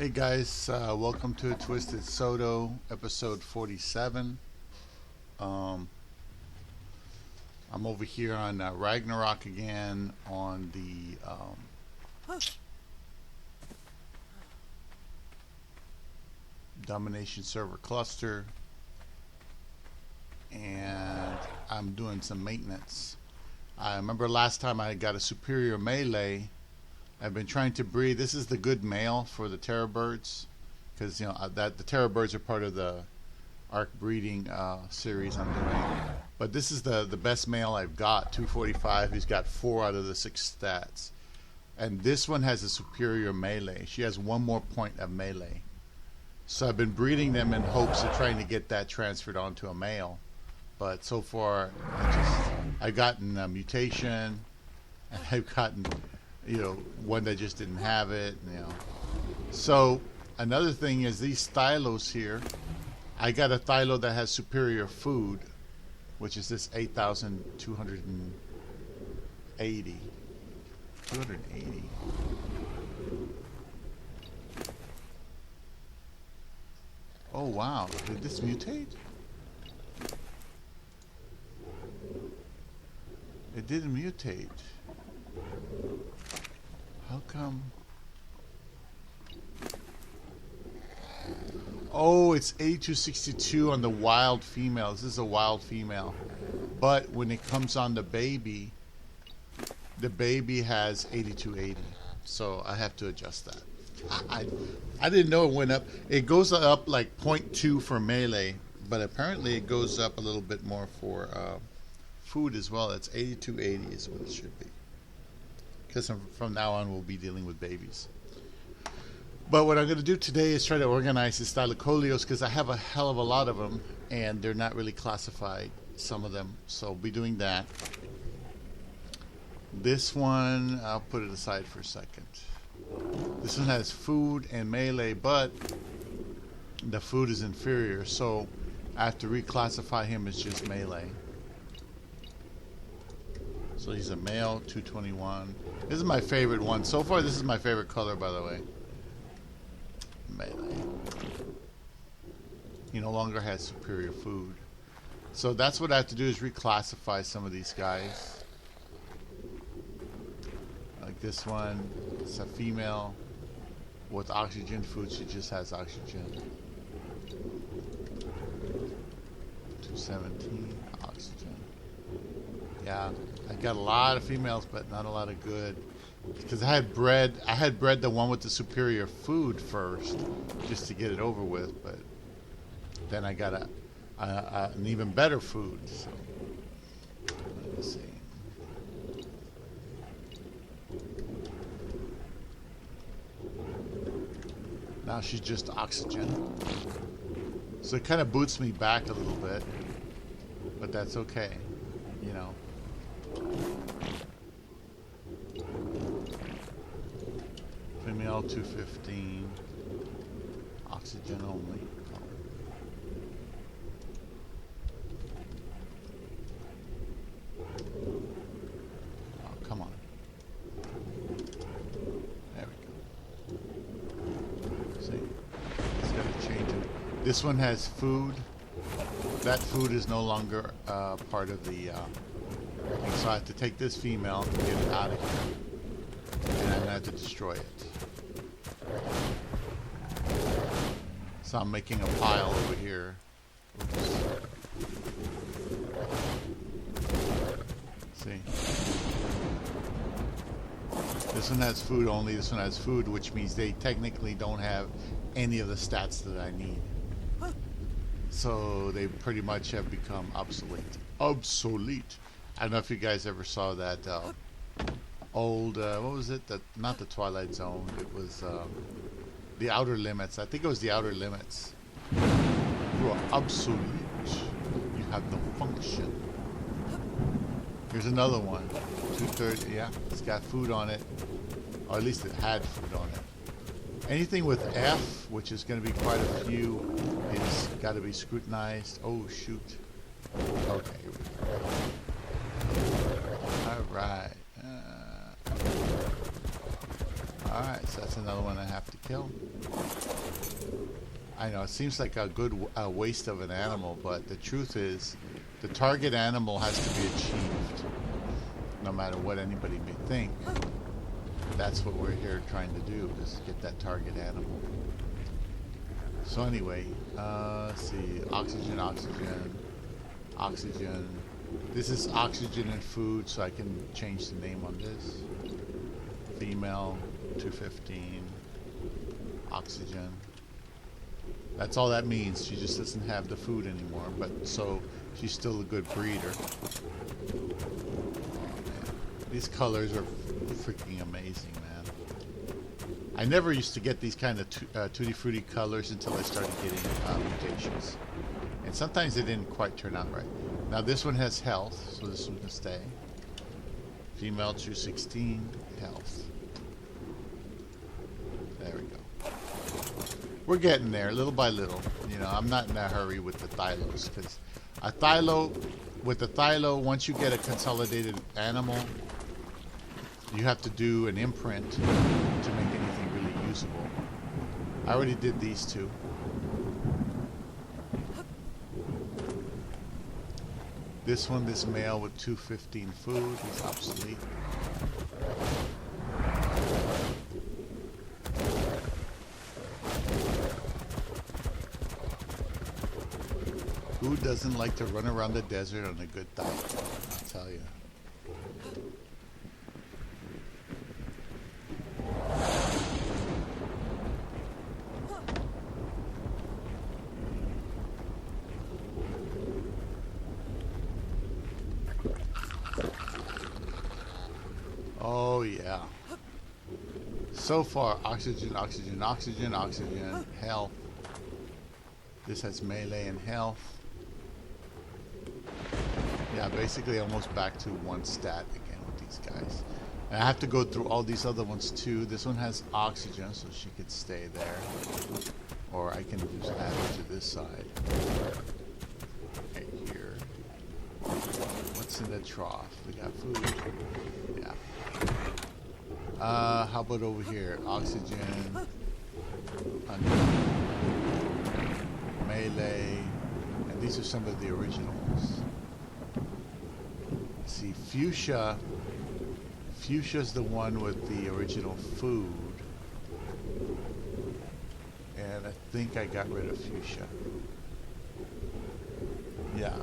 Hey guys, welcome to Twisted Psoto, episode 47. Um, I'm over here on Ragnarok again on the Domination Server Cluster, and I'm doing some maintenance. I remember last time I got a superior melee. I've been trying to breed. This is the good male for the terror birds, because that the terror birds are part of the arc breeding series I'm doing. But this is the best male I've got, 245. He's got 4 out of the 6 stats, and this one has a superior melee. She has 1 more point of melee. So I've been breeding them in hopes of trying to get that transferred onto a male. But so far, I've gotten a mutation, and I've gotten one that just didn't have it, So another thing is these Thylos here. I got a Thylo that has superior food, which is this 8,280. 280. Oh wow, did this mutate? It didn't mutate. How come? Oh, it's 8262 on the wild female. This is a wild female. But when it comes on the baby has 8280. So I have to adjust that. I didn't know it went up. It goes up like 0.2 for melee, but apparently it goes up a little bit more for food as well. That's 8280 is what it should be. Because from now on we'll be dealing with babies. But what I'm going to do today is try to organize the Stylocolios, because I have a hell of a lot of them and they're not really classified, some of them. So I'll be doing that. This one, I'll put it aside for a second. This one has food and melee, but the food is inferior, so I have to reclassify him as just melee. So he's a male, 221. This is my favorite one. So far, this is my favorite color, by the way. Melee. He no longer has superior food. So that's what I have to do, is reclassify some of these guys. Like this one, it's a female with oxygen food. She just has oxygen. 217, oxygen. Yeah, I got a lot of females, but not a lot of good. Because I had bred the one with the superior food first, just to get it over with. But then I got an even better food. So let me see. Now she's just oxygen. So it kind of boots me back a little bit, but that's okay, Female 215, oxygen only. Oh, come on. There we go. See, it's got to change it. This one has food. That food is no longer part of the so I have to take this female and get it out of here, and I'm gonna have to destroy it. So I'm making a pile over here. Oops. See, this one has food only. This one has food, which means they technically don't have any of the stats that I need. So they pretty much have become obsolete. Obsolete. I don't know if you guys ever saw that old, what was it? Not the Twilight Zone. It was the Outer Limits. I think it was the Outer Limits. You are obsolete. You have no function. Here's another one. 230. Yeah, it's got food on it. Or at least it had food on it. Anything with F, which is going to be quite a few, is got to be scrutinized. Oh, shoot. Okay, here we go. All right. Alright, so that's another one I have to kill. I know, it seems like a good waste of an animal, but the truth is, the target animal has to be achieved. No matter what anybody may think. That's what we're here trying to do, is get that target animal. So anyway, let's see, oxygen, oxygen, oxygen. This is oxygen and food, so I can change the name on this. Female, 215, oxygen. That's all that means. She just doesn't have the food anymore, but so she's still a good breeder. Oh, man. These colors are freaking amazing, man. I never used to get these kind of tutti frutti colors until I started getting mutations. And sometimes they didn't quite turn out right. Now this one has health, so this one can stay. Female 216, health. There we go. We're getting there, little by little. You know, I'm not in a hurry with the Thylos, because with the Thylo, once you get a consolidated animal, you have to do an imprint to make anything really usable. I already did these two. This one, this male with 215 food, he's obsolete. Who doesn't like to run around the desert on a good Thyla? I'll tell you. Oh yeah. So far, oxygen, oxygen, oxygen, oxygen, health. This has melee and health. Yeah, basically almost back to one stat again with these guys. And I have to go through all these other ones too. This one has oxygen, so she could stay there. Or I can just add it to this side. Right here. What's in the trough? We got food. Yeah. How about over here? Oxygen. Melee. And these are some of the originals. See, Fuchsia. Fuchsia's the one with the original food. And I think I got rid of Fuchsia. Yeah.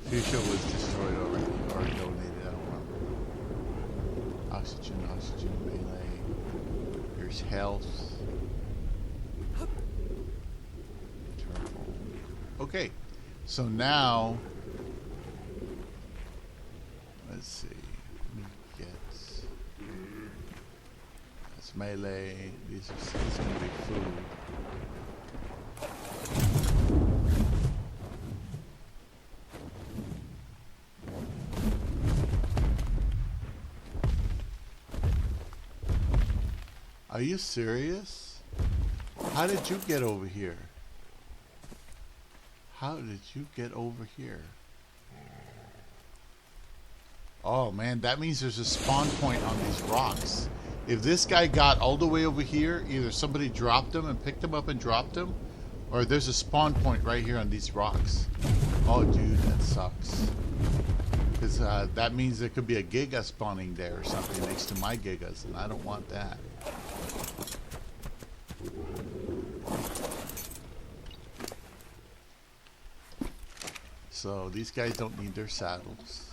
Fuchsia was destroyed already, or donated, I don't remember. Oxygen, oxygen, melee. Here's health. Turtle. Okay, so now, let's see. That's melee. This is going to be food. Are you serious? How did you get over here? How did you get over here? Oh man, that means there's a spawn point on these rocks. If this guy got all the way over here, either somebody dropped him and picked him up and dropped him, or there's a spawn point right here on these rocks. Oh dude, that sucks. Because that means there could be a Giga spawning there or something next to my Gigas, and I don't want that. So these guys don't need their saddles.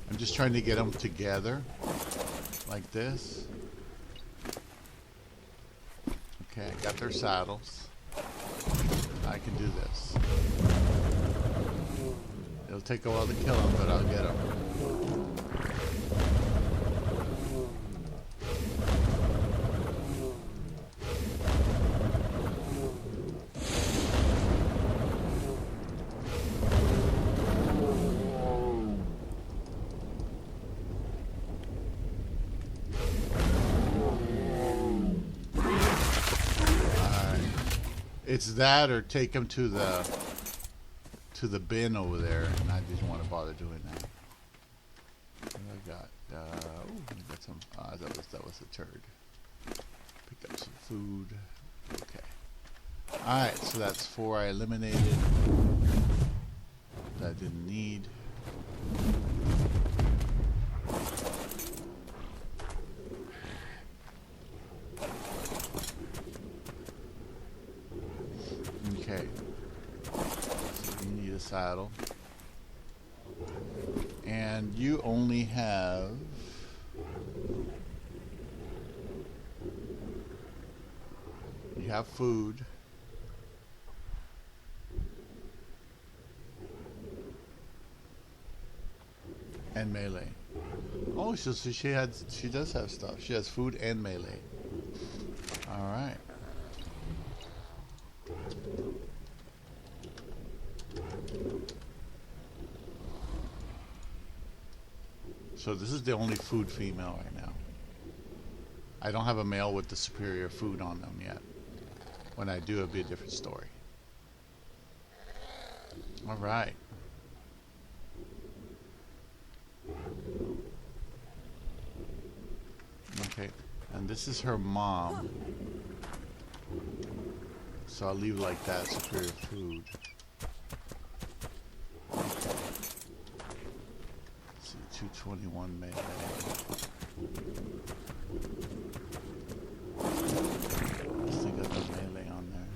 I'm just trying to get them together like this. Okay, I got their saddles. I can do this. It'll take a while to kill them, but I'll get them. It's that or take him to the bin over there, and I didn't want to bother doing that. What I got? Ooh, I got some. That was a turd. Picked up some food. Okay. All right, so that's 4 I eliminated that I didn't need. Okay. So you need a saddle. And you only have food. And melee. Oh, so she does have stuff. She has food and melee. All right. So this is the only food female right now. I don't have a male with the superior food on them yet. When I do, it'll be a different story. All right. Okay, and this is her mom. So I'll leave like that, superior food. Okay. Let's see, 221 melee. This thing got the melee on there.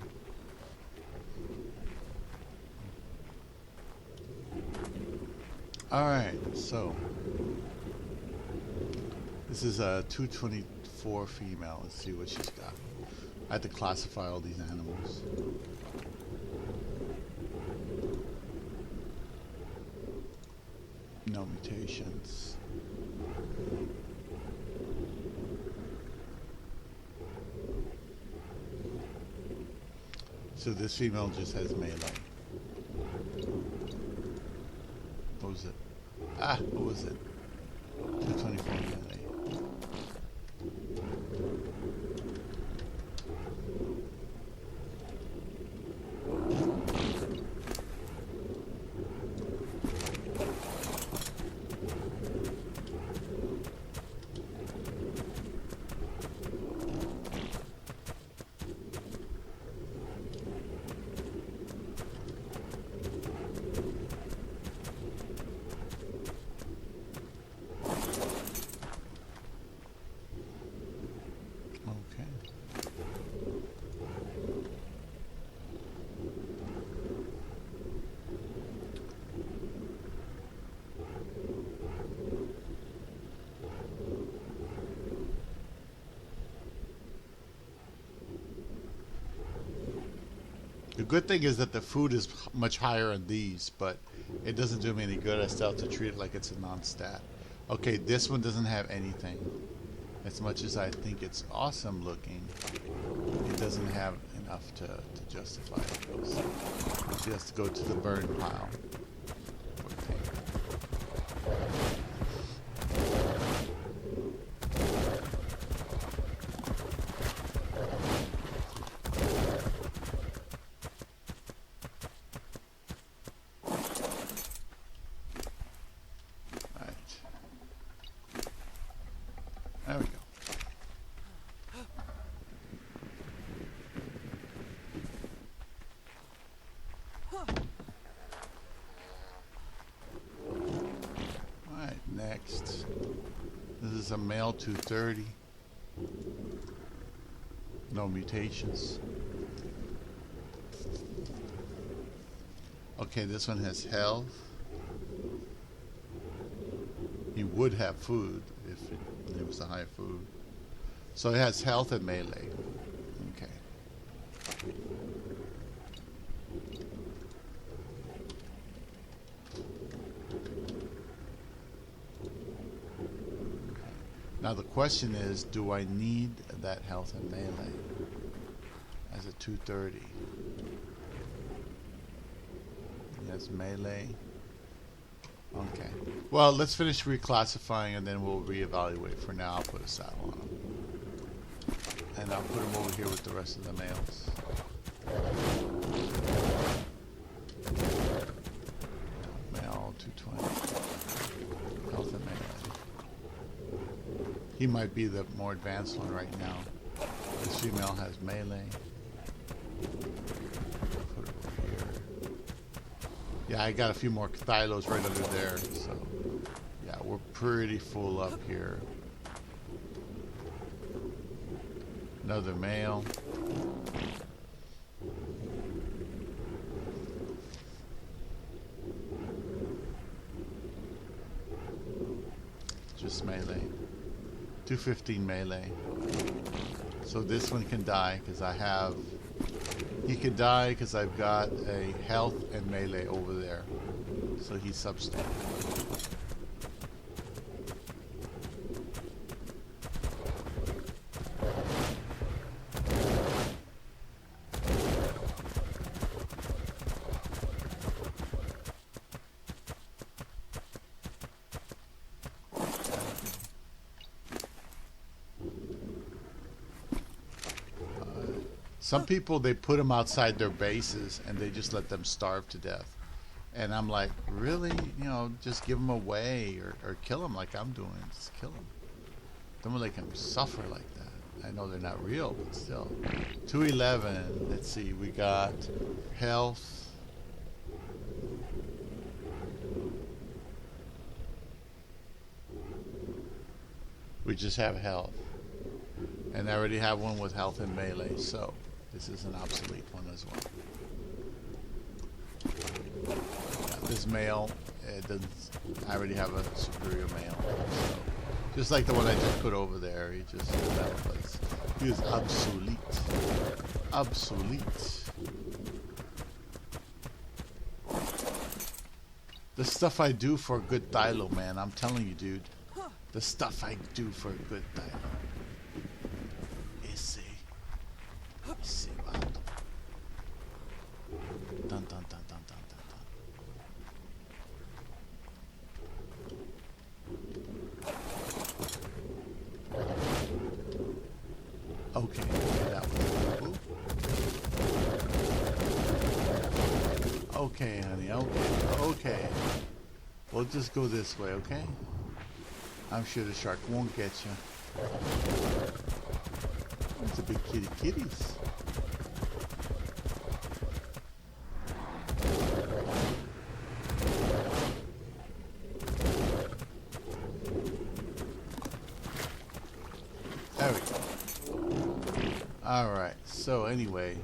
Alright, so this is a 224 female. Let's see what she's got. I had to classify all these animals. No mutations. So this female just has melee. What was it? What was it? 224 melee. The good thing is that the food is much higher on these, but it doesn't do me any good. I still have to treat it like it's a non-stat. Okay, this one doesn't have anything. As much as I think it's awesome looking, it doesn't have enough to justify it. She has to go to the burn pile. There we go. Alright, next. This is a male 230. No mutations. Okay, this one has health. He would have food if it was a high food. So it has health and melee. Okay. Now the question is, do I need that health and melee as a 230? He has melee. Okay. Well, let's finish reclassifying and then we'll reevaluate. For now, I'll put a saddle on him. And I'll put him over here with the rest of the males. Male 220. Health and melee. He might be the more advanced one right now. This female has melee. Put it over here. Yeah, I got a few more Thylos right under there. So, yeah, we're pretty full up here. Another male. Just melee. 215 melee. So this one can die because I have... He could die because I've got a health and melee over there. So he's substandard. Some people, they put them outside their bases and they just let them starve to death. And I'm like, really? You know, just give them away or kill them like I'm doing. Just kill them. Don't let them suffer like that. I know they're not real, but still. 211. Let's see. We got health. We just have health. And I already have one with health and melee, so this is an obsolete one as well. Yeah, this male, I already have a superior male. So, just like the one I just put over there, he just out of place. He is obsolete. Obsolete. The stuff I do for a good Thyla, man, I'm telling you, dude. The stuff I do for a good Thyla. Esse vato. Dun, dun, dun, dun, dun, dun, dun. Okay, that one. Okay, honey, okay. We'll just go this way, okay? I'm sure the shark won't get you. It's a big kitties. There we go. Alright, so anyway,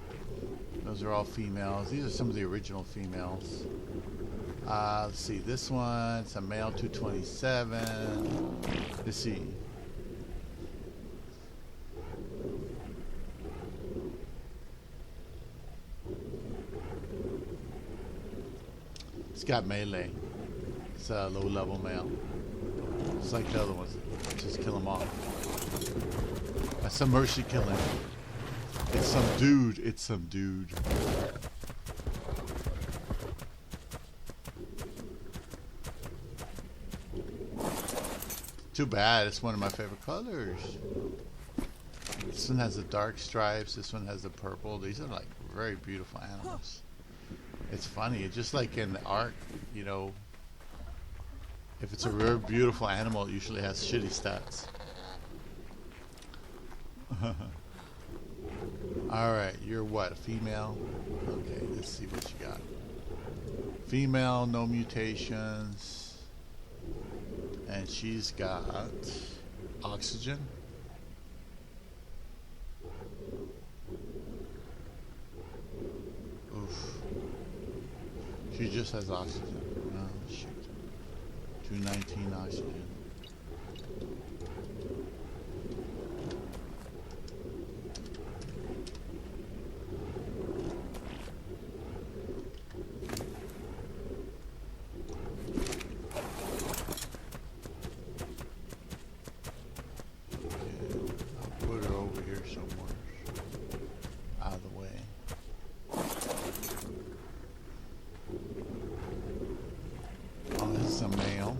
those are all females. These are some of the original females. Let's see, this one's a male 227. Let's see. It's got melee. It's a low-level male. It's like the other ones. Just kill them off. That's some mercy killing. It's some dude. It's some dude. Too bad. It's one of my favorite colors. This one has the dark stripes. This one has the purple. These are like very beautiful animals. It's funny. It's just like in the art, you know, if it's a rare, beautiful animal, it usually has shitty stats. Alright, you're what? A female? Okay, let's see what you got. Female, no mutations. And she's got oxygen. Oof. She just has oxygen. Oh, shoot. 219 oxygen. A male,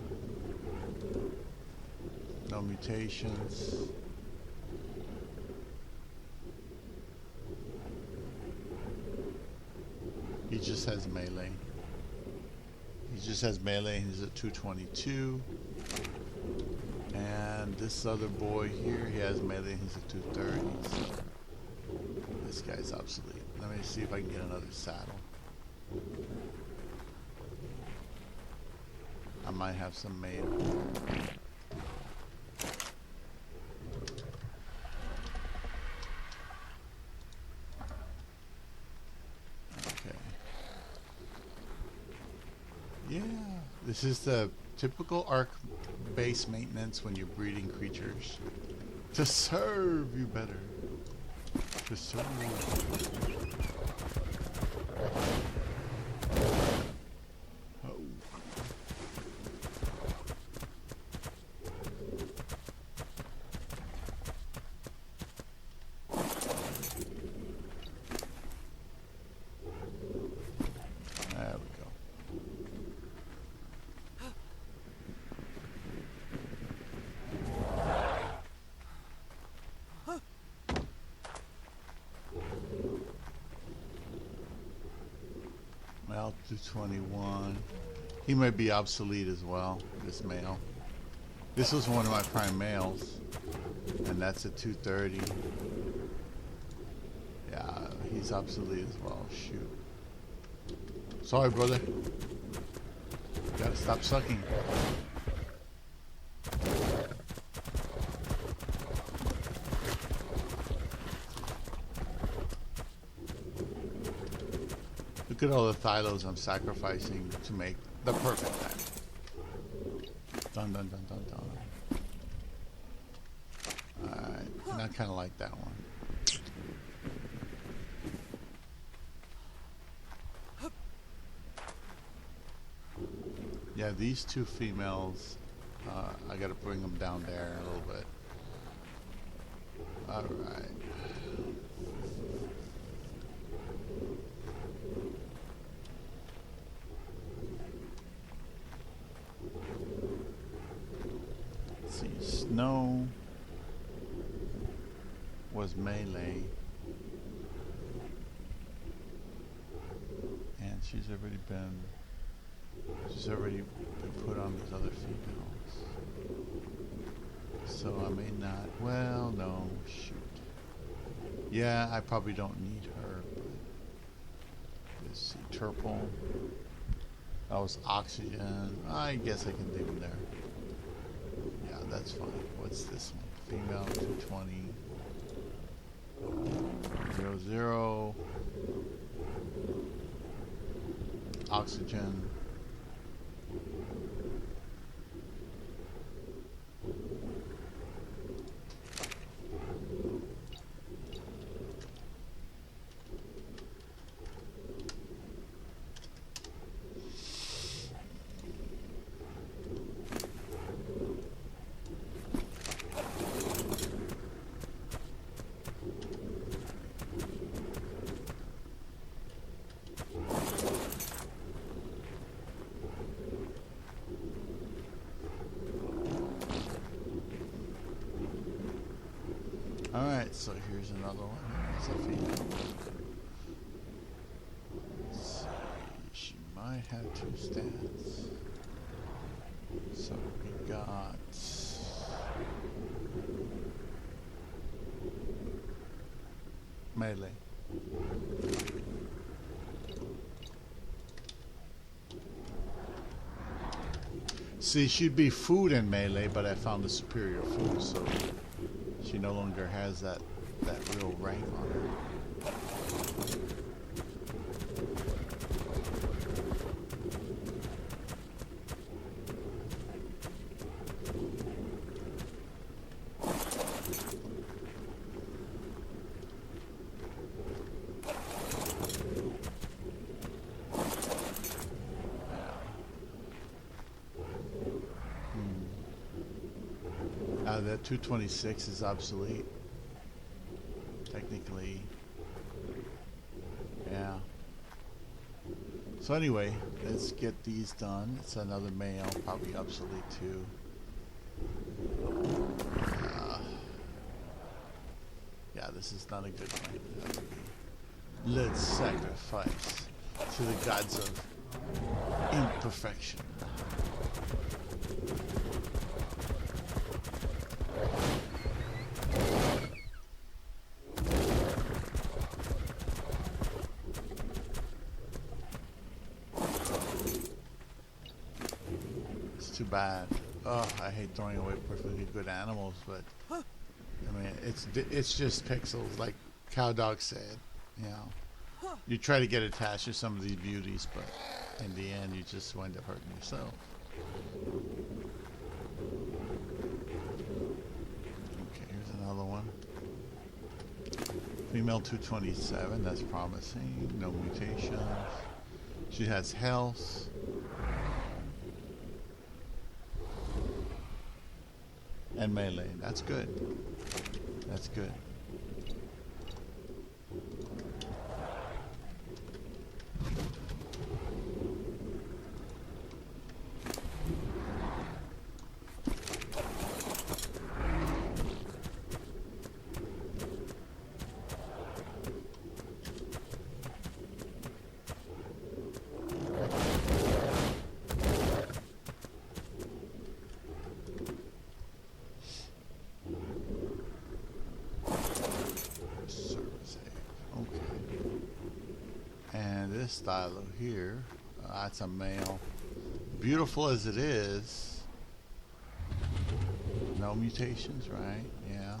no mutations. just has melee. He just has melee. He's at 222. And this other boy here, he has melee. He's at 230. So this guy's obsolete. Let me see if I can get another saddle. I might have some made. Okay. Yeah, this is the typical arc base maintenance when you're breeding creatures. To serve you better. To serve you. Male 221. He might be obsolete as well, this male. This was one of my prime males, and that's at 230. Yeah, he's obsolete as well. Shoot. Sorry, brother. Gotta stop sucking. Look at all the Thylos I'm sacrificing to make the perfect pack. Dun dun dun dun dun. Alright, and I kind of like that one. Yeah, these two females, I gotta bring them down there a little bit. Alright. Snow was melee, and she's already been put on these other females. So I may not. Well, no, shoot. Yeah, I probably don't need her. But let's see, Turple. That was Oxygen. I guess I can leave him there. That's fine. What's this one? Female 220. 00. Oxygen. Alright, so here's another one. It's a female. Let's see. She might have two stats. So we got melee. See, she'd be food and melee, but I found the superior food, so she no longer has that real rank on her. That 226 is obsolete. Technically. Yeah. So anyway, let's get these done. It's another male, probably obsolete too. Yeah, this is not a good one. Let's sacrifice to the gods of imperfection. It's too bad. Oh, I hate throwing away perfectly good animals, but I mean, it's just pixels, like Cowdog said. You know, you try to get attached to some of these beauties, but in the end, you just wind up hurting yourself. Okay, here's another one. Female 227. That's promising. No mutations. She has health. And melee. That's good. That's good. This Thyla here, that's a male. Beautiful as it is, no mutations, right? Yeah.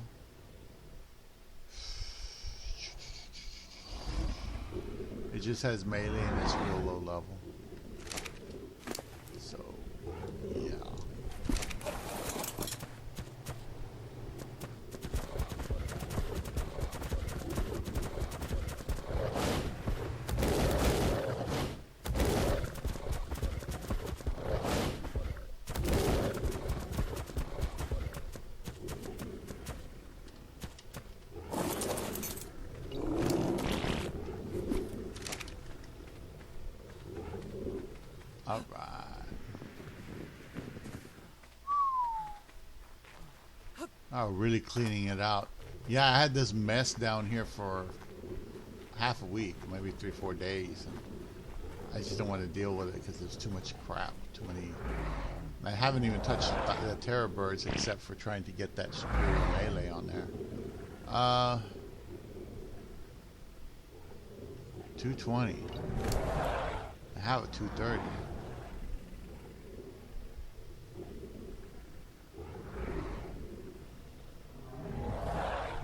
It just has melee and it's real low level. So, yeah. All right. Oh, really cleaning it out. Yeah, I had this mess down here for half a week, maybe 3-4 days. And I just don't want to deal with it because there's too much crap, too many. I haven't even touched the terror birds except for trying to get that superior melee on there. 220. I have a 230.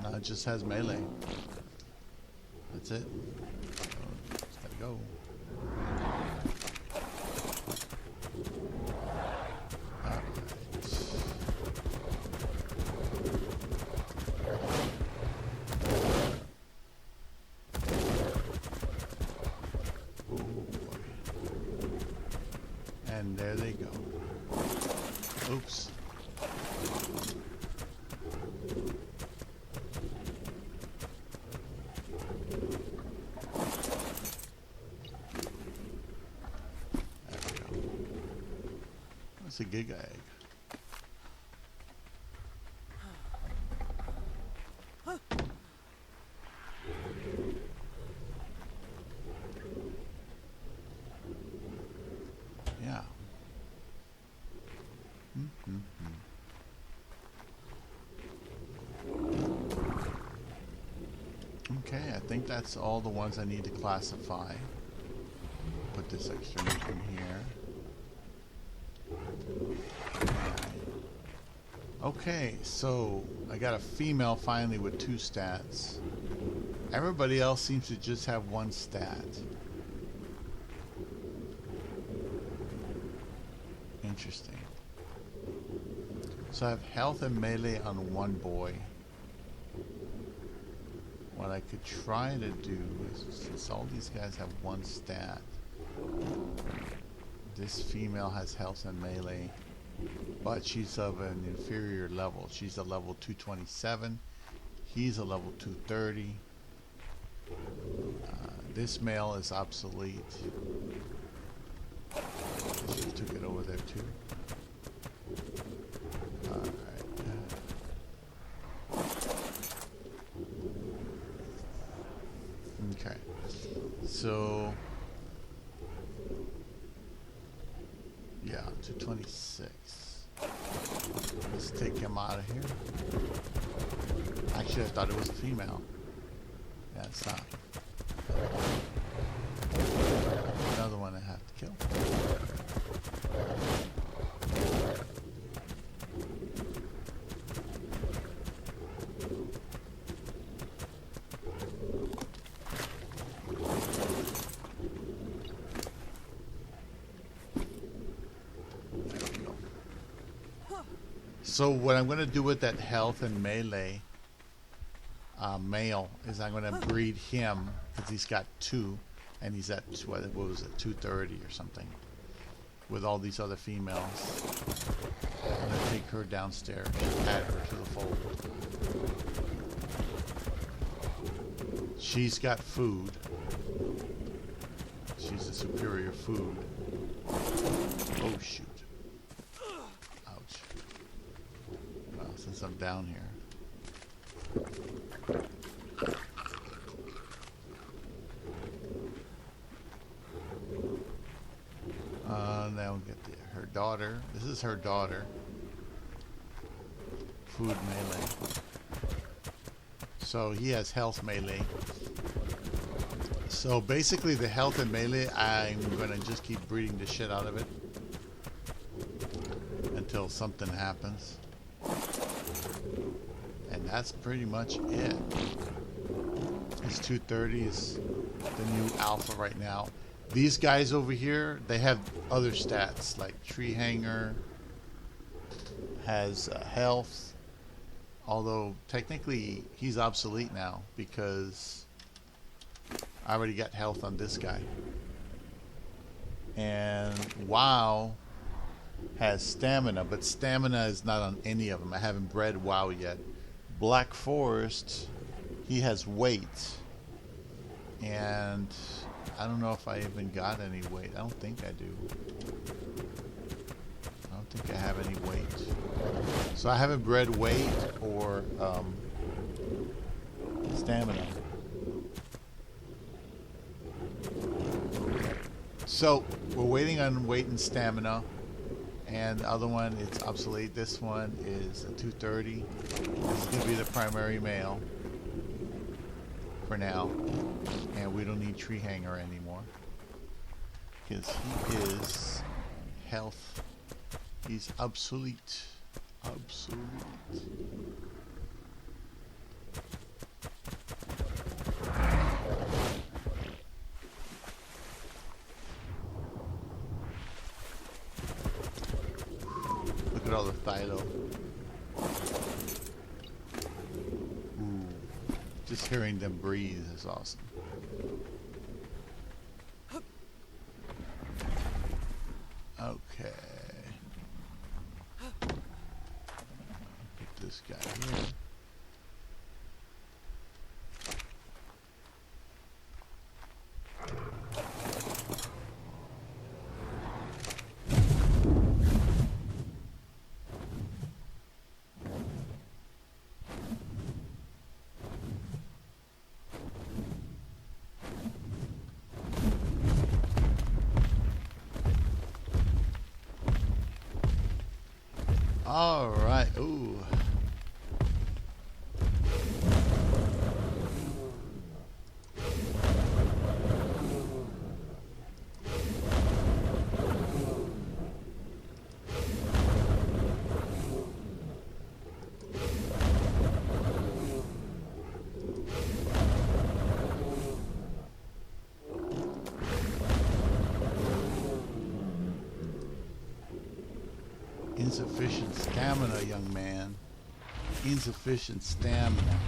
No, it just has melee. That's it. Just gotta go. And there they go. Oops. There we go. That's a gig egg. Yeah. Okay, I think that's all the ones I need to classify. Put this extra note in here. Okay, so I got a female finally with 2 stats. Everybody else seems to just have 1 stat. Interesting. So I have health and melee on 1 boy. What I could try to do is, since all these guys have 1 stat, this female has health and melee, but she's of an inferior level. She's a level 227. He's a level 230. This male is obsolete. She took it over there too. Alright. Okay. So out of here. Actually, I thought it was a female. Yeah, it's not. Another one I have to kill. So what I'm going to do with that health and melee male is I'm going to breed him because he's got 2, and he's at what was it, 230 or something, with all these other females. I'm going to take her downstairs, add her to the fold. She's got food. She's a superior food. Oh shoot. Since I'm down here. Now we'll get her daughter. This is her daughter. Food melee. So he has health melee. So basically the health and melee, I'm going to just keep breeding the shit out of it until something happens. And that's pretty much it. This 230 is the new alpha right now. These guys over here, they have other stats like tree hanger, has health, although technically he's obsolete now because I already got health on this guy. And WoW has stamina, but stamina is not on any of them. I haven't bred WoW yet. Black Forest, he has weight, and I don't know if I even got any weight. I don't think I do. I don't think I have any weight. So I haven't bred weight or stamina. So we're waiting on weight and stamina. And the other one, it's obsolete. This one is a 230. This is going to be the primary male for now. And we don't need tree hanger anymore. Because he is health. He's obsolete. Obsolete. Look at all the Thyla. Ooh. Just hearing them breathe is awesome. Okay. Put this guy here. All right. Ooh. Insufficient stamina, young man. Insufficient stamina.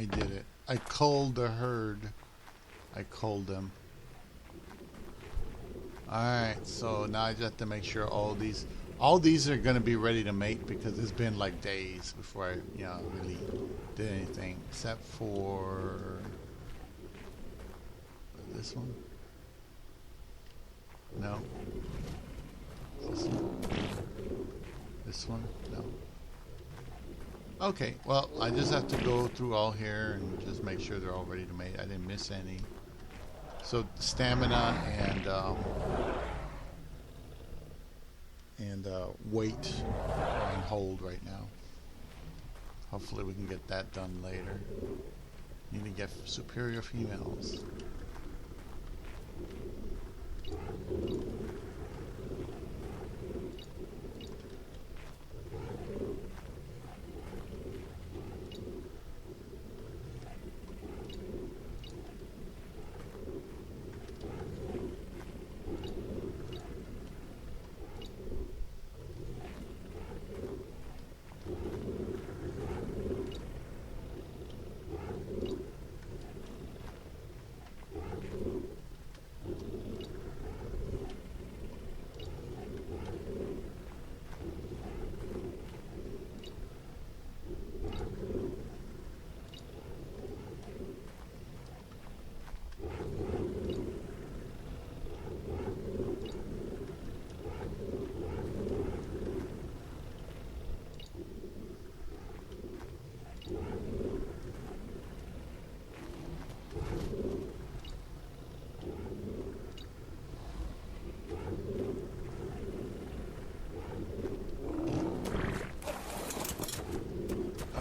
I did it. I culled the herd. I culled them. Alright, so now I just have to make sure all these are going to be ready to mate, because it's been like days before I, really did anything, except for this one. No. This one. This one. No. Okay, well, I just have to go through all here and just make sure they're all ready to mate. I didn't miss any. So stamina and weight are on hold right now. Hopefully we can get that done later. Need to get superior females.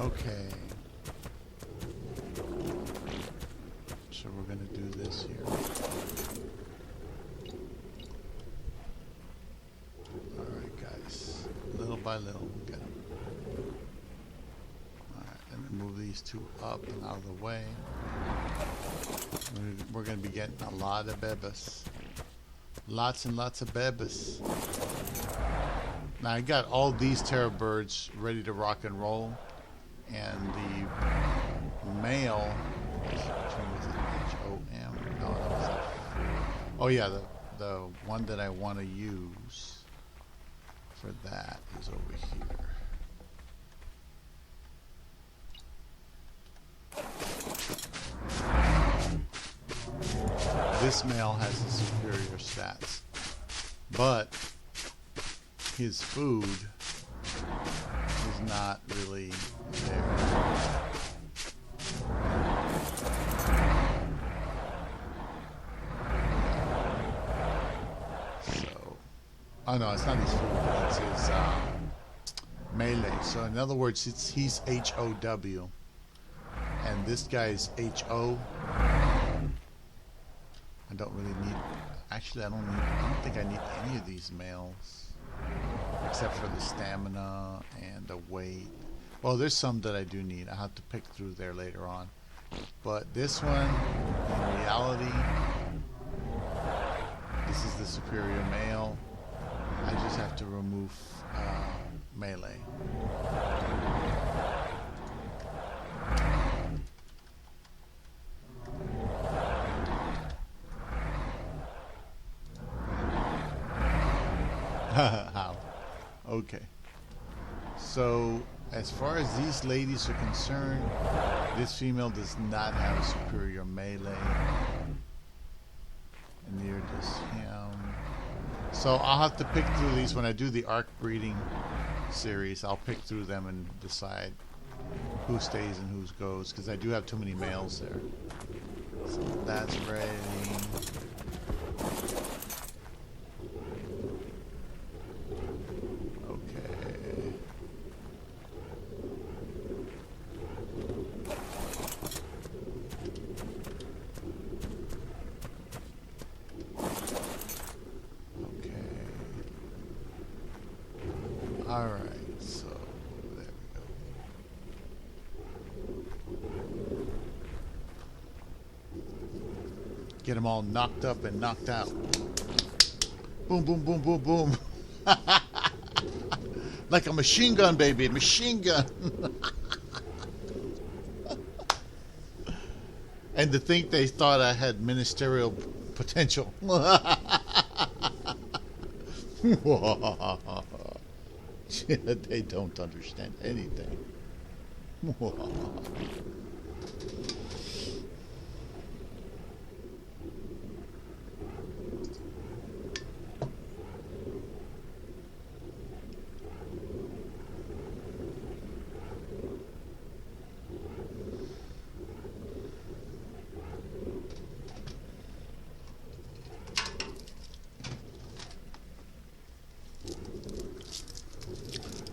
Okay. So we're going to do this here. Alright, guys. Little by little, we'll get them. Alright, let me move these two up and out of the way. We're going to be getting a lot of bebas. Lots and lots of bebas. Now, I got all these terror birds ready to rock and roll. And the male, which one was it? H-O-M? No, that was it. Oh yeah, the one that I want to use for that is over here. This male has the superior stats, but his food is not really there. So, oh no, it's not his food. It's his melee. So in other words, he's H-O-W, and this guy's H-O. I don't really need. Actually, I don't think I need any of these males, except for the stamina and the weight. Well, there's some that I do need. I have to pick through there later on. But this one, in reality, this is the superior male. I just have to remove melee. How? Okay. So, as far as these ladies are concerned, this female does not have a superior melee. And neither does him. So I'll have to pick through these when I do the ARC breeding series. I'll pick through them and decide who stays and who goes, because I do have too many males there. So that's ready. Alright, so there we go. Get them all knocked up and knocked out. Boom, boom, boom, boom, boom. Like a machine gun, baby. Machine gun. And to think they thought I had ministerial potential. They don't understand anything.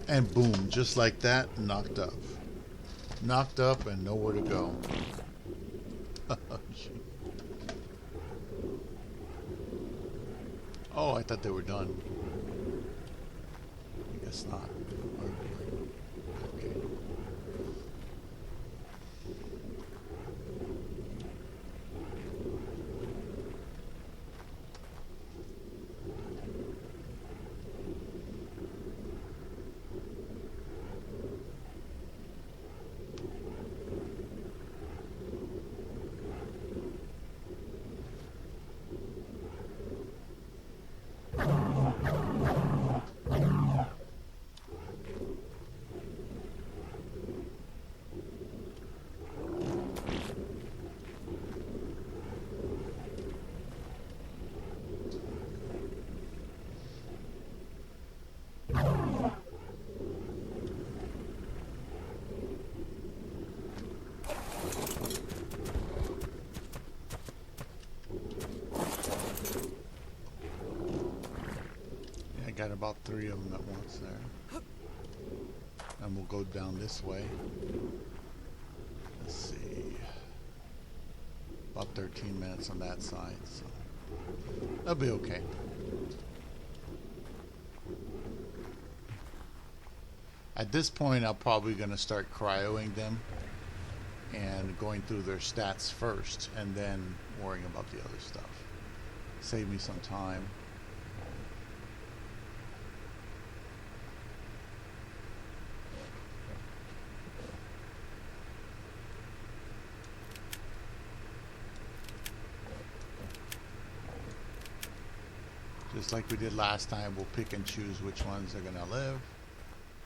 And boom, just like that, knocked up. Knocked up and nowhere to go. Oh, I thought they were done. I guess not. Okay. Got about 3 of them at once there. And we'll go down this way. Let's see. About 13 minutes on that side, so that'll be okay. At this point, I'm probably going to start cryoing them and going through their stats first and then worrying about the other stuff. Save me some time. Just like we did last time, we'll pick and choose which ones are going to live,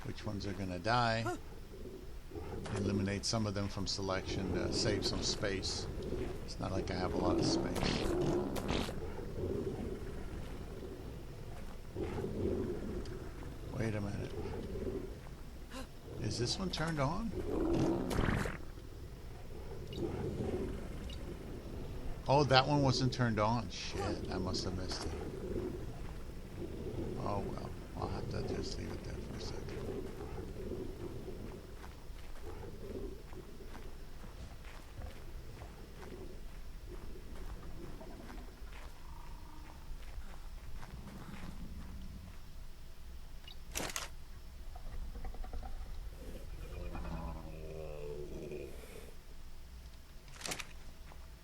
which ones are going to die. Eliminate some of them from selection to save some space. It's not like I have a lot of space. Wait a minute. Is this one turned on? Oh, that one wasn't turned on. Shit, I must have missed it. Oh well, I'll have to just leave it there for a second.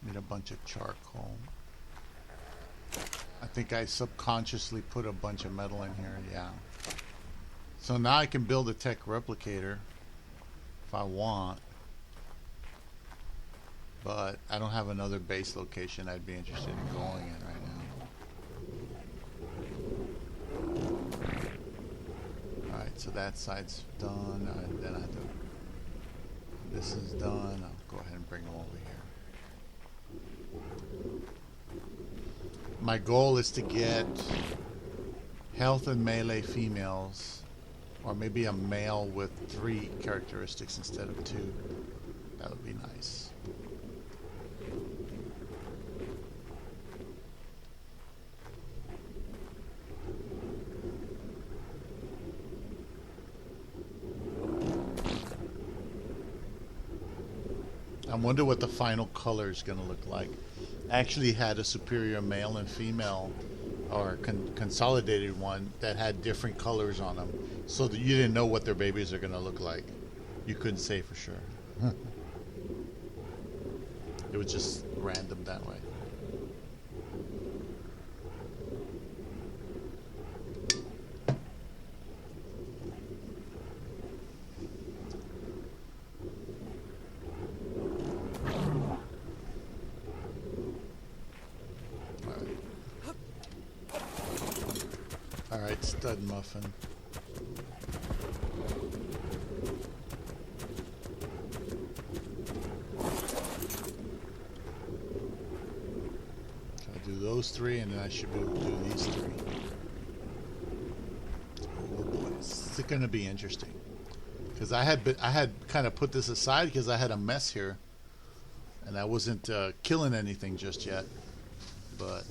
Need a bunch of charcoal. I think I subconsciously put a bunch of metal in here, yeah. So now I can build a tech replicator if I want. But I don't have another base location I'd be interested in going in right now. Alright, so that side's done. Then I have to... This is done. I'll go ahead and bring them over here. My goal is to get health and melee females, or maybe a male with 3 characteristics instead of 2. That would be nice. I wonder what the final color is going to look like. I actually had a superior male and female, or consolidated one, that had different colors on them, so that you didn't know what their babies are going to look like. You couldn't say for sure. It was just random that way. Stud muffin. So I'll do those three, and then I should be able to do these three. Oh boy, this is going to be interesting. Because I had kind of put this aside because I had a mess here, and I wasn't killing anything just yet. But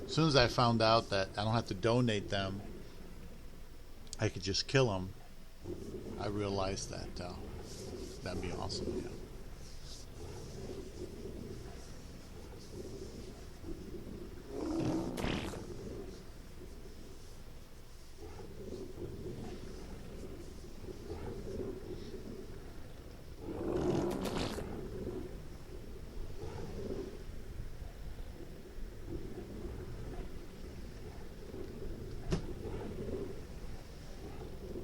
as soon as I found out that I don't have to donate them, I could just kill them, I realized that that'd be awesome. Yeah.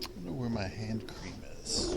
I wonder where my hand cream is.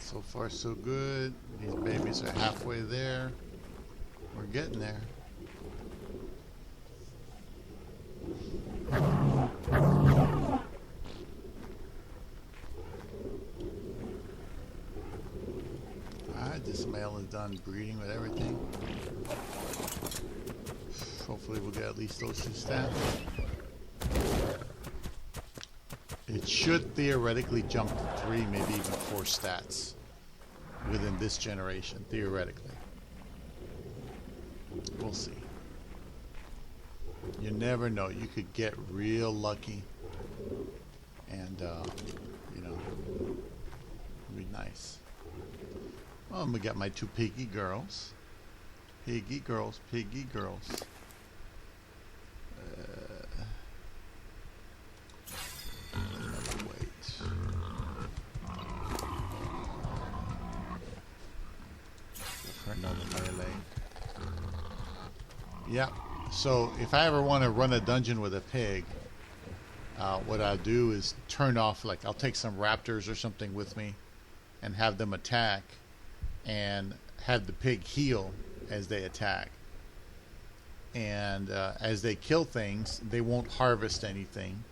So far so good. These babies are halfway there. We're getting there. Alright, this male is done breeding with everything. Hopefully we'll get at least those 2 stats. It should theoretically jump to 3, maybe even 4 stats within this generation, theoretically. We'll see. You never know. You could get real lucky and, you know, it'd be nice. Well, we got my 2 piggy girls. Piggy girls, piggy girls. Yeah. So if I ever want to run a dungeon with a pig, what I'll do is turn off, like I'll take some raptors or something with me and have them attack and have the pig heal as they attack. And as they kill things, they won't harvest anything.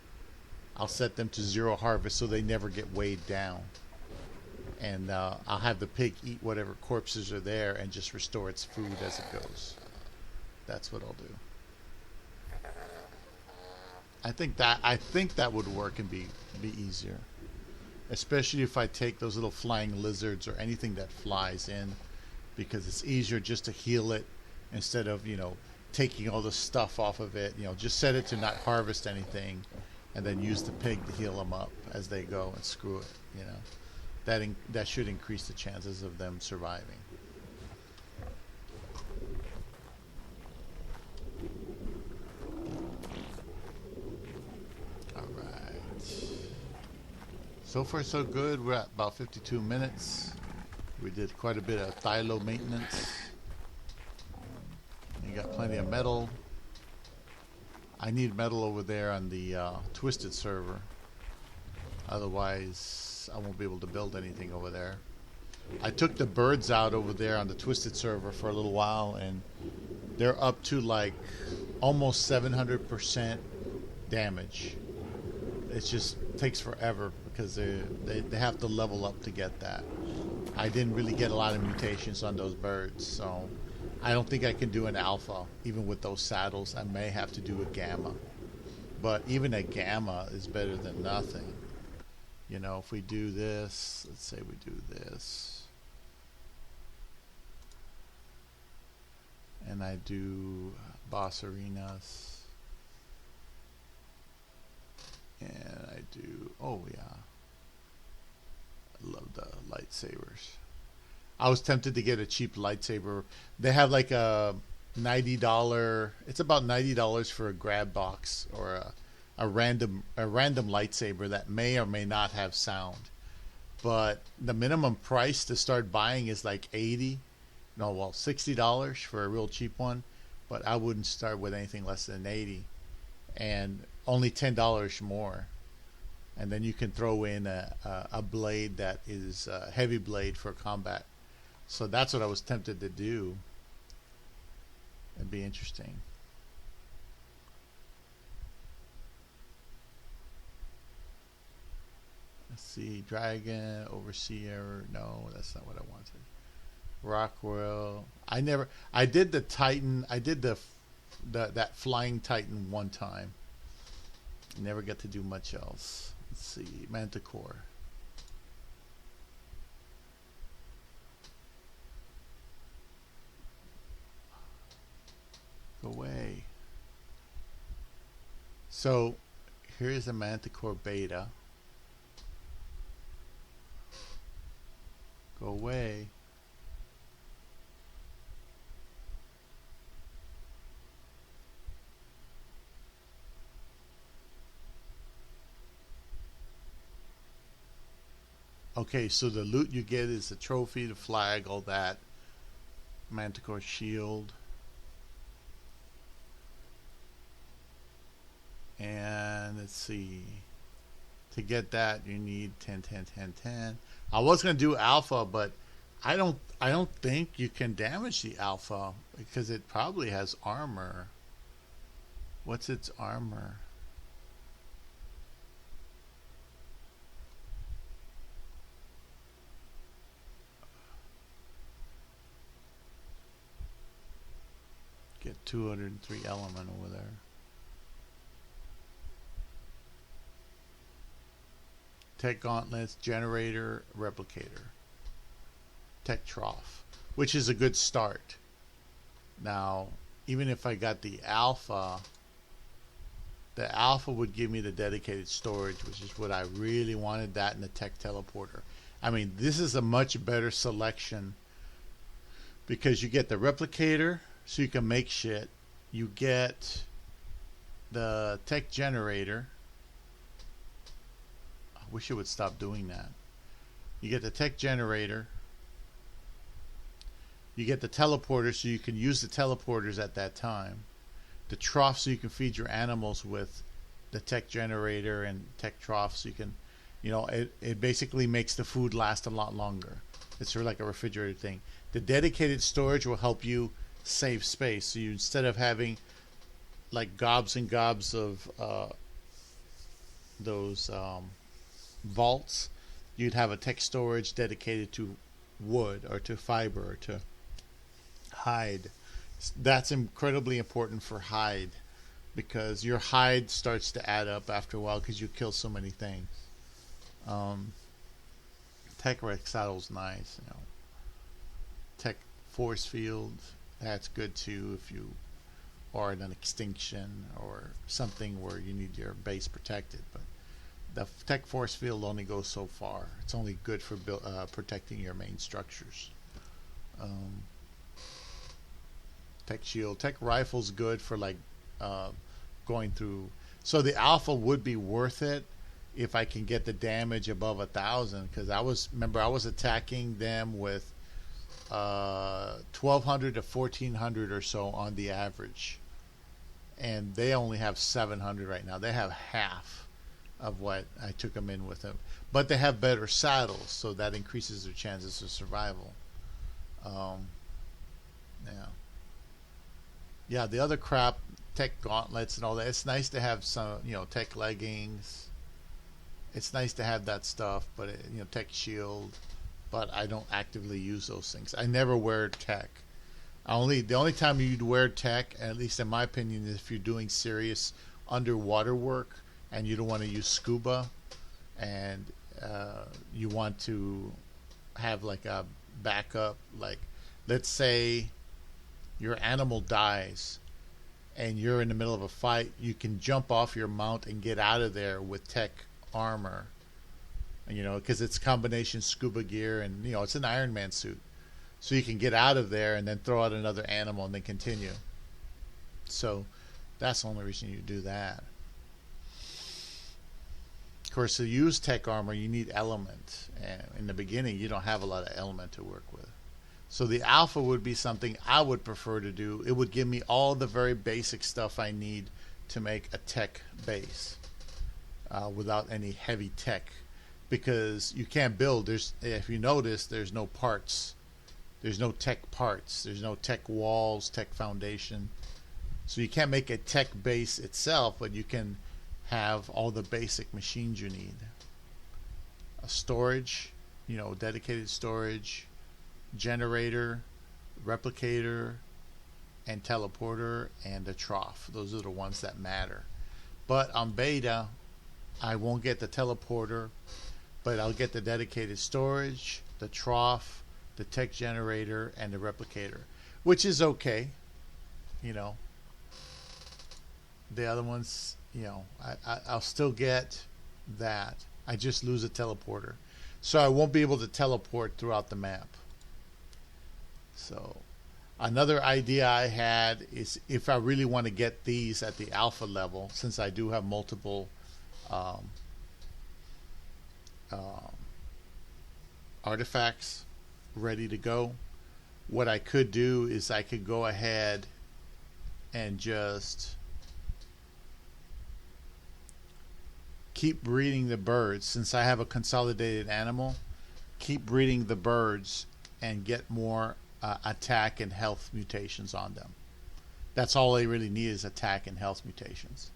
I'll set them to zero harvest so they never get weighed down. And I'll have the pig eat whatever corpses are there and just restore its food as it goes. That's what I'll do. I think that would work and be easier, especially if I take those little flying lizards or anything that flies in, because it's easier just to heal it instead of taking all the stuff off of it. Just set it to not harvest anything, and then use the pig to heal them up as they go and screw it. That should increase the chances of them surviving. So far so good. We're at about 52 minutes. We did quite a bit of Thyla maintenance. You got plenty of metal. I need metal over there on the Twisted server. Otherwise, I won't be able to build anything over there. I took the birds out over there on the Twisted server for a little while, and they're up to like almost 700% damage. It just takes forever because they have to level up to get that. I didn't really get a lot of mutations on those birds, so I don't think I can do an alpha even with those saddles. I may have to do a gamma, but even a gamma is better than nothing. If we do this, let's say we do this, and I do boss arenas, and I do, oh yeah, I love the lightsabers. I was tempted to get a cheap lightsaber. They have like a $90, it's about $90 for a grab box, or a random lightsaber that may or may not have sound. But the minimum price to start buying is like $60 for a real cheap one. But I wouldn't start with anything less than 80, and only $10 more. And then you can throw in a blade that is a heavy blade for combat. So that's what I was tempted to do. It'd be interesting. Let's see, Dragon, Overseer. No, that's not what I wanted. Rockwell. I did the Titan. I did that flying Titan one time. Never got to do much else. Let's see, Manticore. Go away. So here's a Manticore beta. Go away. Okay, so the loot you get is the trophy, the flag, all that. Manticore shield. And let's see. To get that, you need 10, 10, 10, 10. I was going to do alpha, but I don't think you can damage the alpha because it probably has armor. What's its armor? Get 203 element over there. Tech gauntlets, generator, replicator. Tech trough, which is a good start. Now, even if I got the alpha would give me the dedicated storage, which is what I really wanted, that and the tech teleporter. I mean, this is a much better selection because you get the replicator, so you can make shit. You get the tech generator. I wish it would stop doing that. You get the tech generator. You get the teleporter, so you can use the teleporters at that time. the trough so you can feed your animals with the tech generator and tech trough, so you can, it basically makes the food last a lot longer. It's sort of like a refrigerator thing. The dedicated storage will help you save space. So you, instead of having like gobs and gobs of those vaults, you'd have a tech storage dedicated to wood or to fiber or to hide. That's incredibly important for hide, because your hide starts to add up after a while because you kill so many things. Tech Rex saddle's nice. Tech force field, that's good too if you are at an extinction or something where you need your base protected. But the tech force field only goes so far. It's only good for protecting your main structures. Tech shield, tech rifle's good for like going through. So the alpha would be worth it if I can get the damage above 1,000, because I was attacking them with 1,200 to 1,400 or so on the average, and they only have 700 right now. They have half of what I took them in with them, but they have better saddles, so that increases their chances of survival. Yeah, the other crap, tech gauntlets and all that, it's nice to have some, tech leggings. It's nice to have that stuff, but tech shield. But I don't actively use those things. I never wear tech. The only time you'd wear tech, at least in my opinion, is if you're doing serious underwater work and you don't want to use scuba, and you want to have like a backup. Like, let's say your animal dies and you're in the middle of a fight, you can jump off your mount and get out of there with tech armor, because it's combination scuba gear and it's an Iron Man suit, so you can get out of there and then throw out another animal and then continue. So that's the only reason you do that. Of course, to use tech armor you need element, and in the beginning you don't have a lot of element to work with. So the alpha would be something I would prefer to do. It would give me all the very basic stuff I need to make a tech base without any heavy tech, because you can't build. If you notice, there's no parts. There's no tech parts. There's no tech walls, tech foundation. So you can't make a tech base itself, but you can have all the basic machines you need. A storage, dedicated storage, generator, replicator, and teleporter, and a trough. Those are the ones that matter. But on beta, I won't get the teleporter, but I'll get the dedicated storage, the trough, the tech generator, and the replicator, which is okay. The other ones, I'll still get that. I just lose a teleporter, so I won't be able to teleport throughout the map. So another idea I had is, if I really want to get these at the alpha level, since I do have multiple artifacts ready to go, what I could do is I could go ahead and just keep breeding the birds. Since I have a consolidated animal, keep breeding the birds and get more attack and health mutations on them. That's all they really need, is attack and health mutations,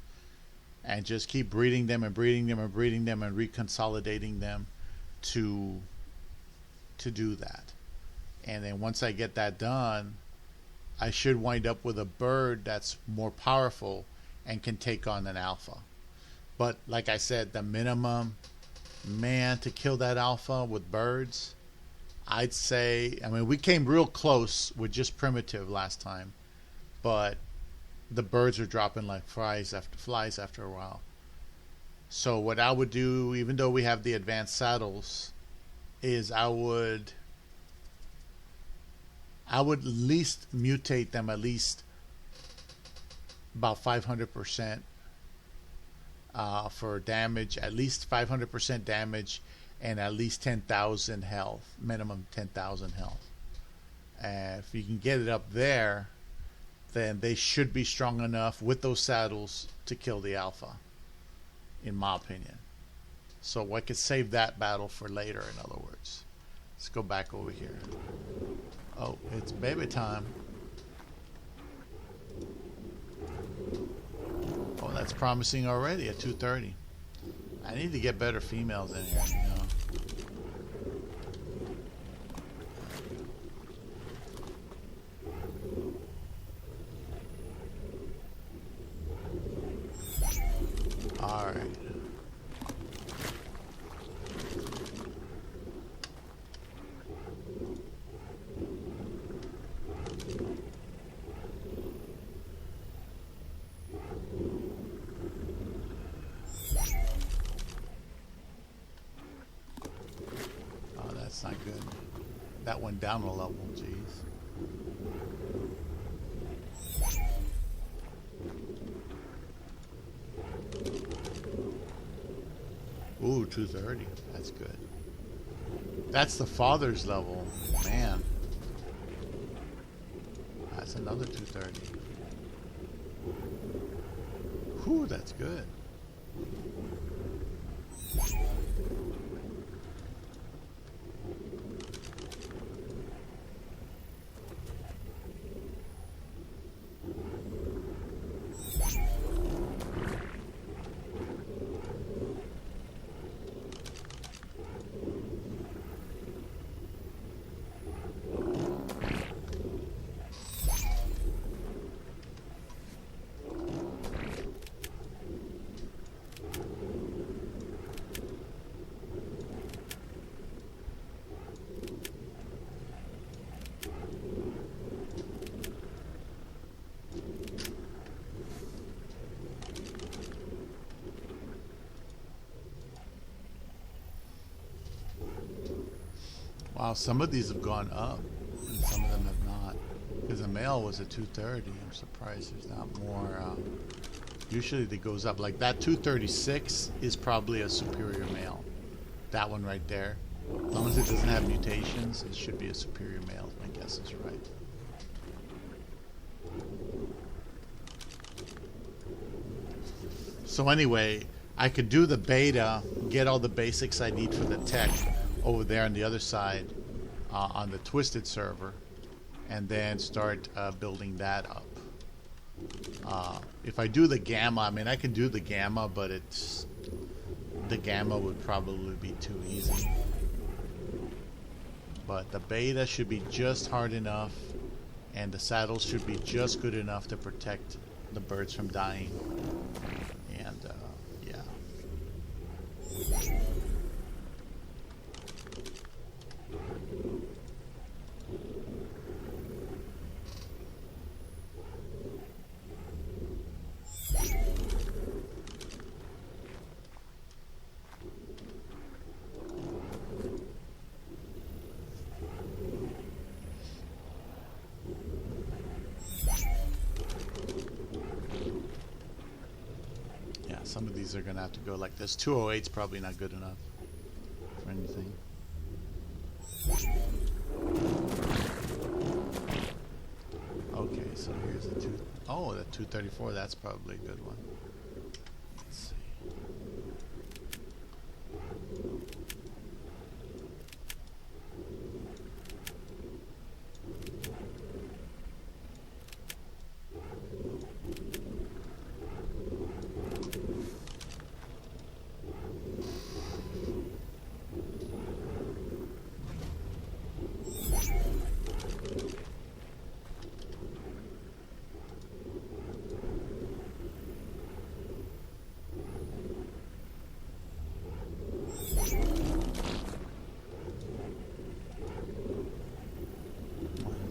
and just keep breeding them and breeding them and breeding them and reconsolidating them to do that. And then once I get that done, I should wind up with a bird that's more powerful and can take on an alpha. But like I said, the minimum man to kill that alpha with birds, I'd say, we came real close with just primitive last time, but the birds are dropping like flies after a while. So what I would do, even though we have the advanced saddles, is I would at least mutate them at least about 500% for damage, at least 500% damage, and at least 10,000 health, minimum 10,000 health. If you can get it up there, then they should be strong enough with those saddles to kill the alpha, in my opinion. So I could save that battle for later, in other words. Let's go back over here. Oh, it's baby time. Oh, that's promising already at 2:30. I need to get better females in here, you know. All right. That's not good. That went down a level, jeez. Ooh, 230. That's good. That's the father's level. Man. That's another 230. Whew, that's good. Wow, some of these have gone up, and some of them have not. Because the male was at 230. I'm surprised there's not more. Usually it goes up. Like that 236 is probably a superior male. That one right there. As long as it doesn't have mutations, it should be a superior male. My guess is right. So anyway, I could do the beta, get all the basics I need for the tech over there on the other side on the Twisted server, and then start building that up. If I do the gamma, I mean, I can do the gamma, but the gamma would probably be too easy. But the beta should be just hard enough, and the saddles should be just good enough to protect the birds from dying. And yeah. Some of these are going to have to go like this. 208 is probably not good enough for anything. Okay, so here's the the 234, that's probably a good one. Let's see.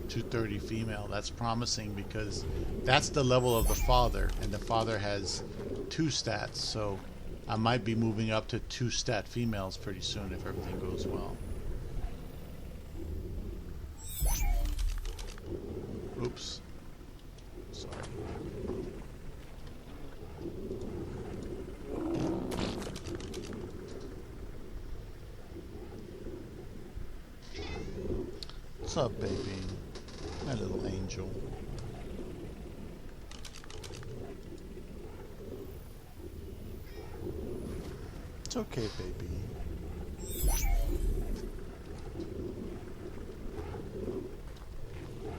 .230 female. That's promising because that's the level of the father, and the father has 2 stats, so I might be moving up to 2 stat females pretty soon if everything goes well. Oops. Sorry. What's up, baby? My little angel. It's okay, baby.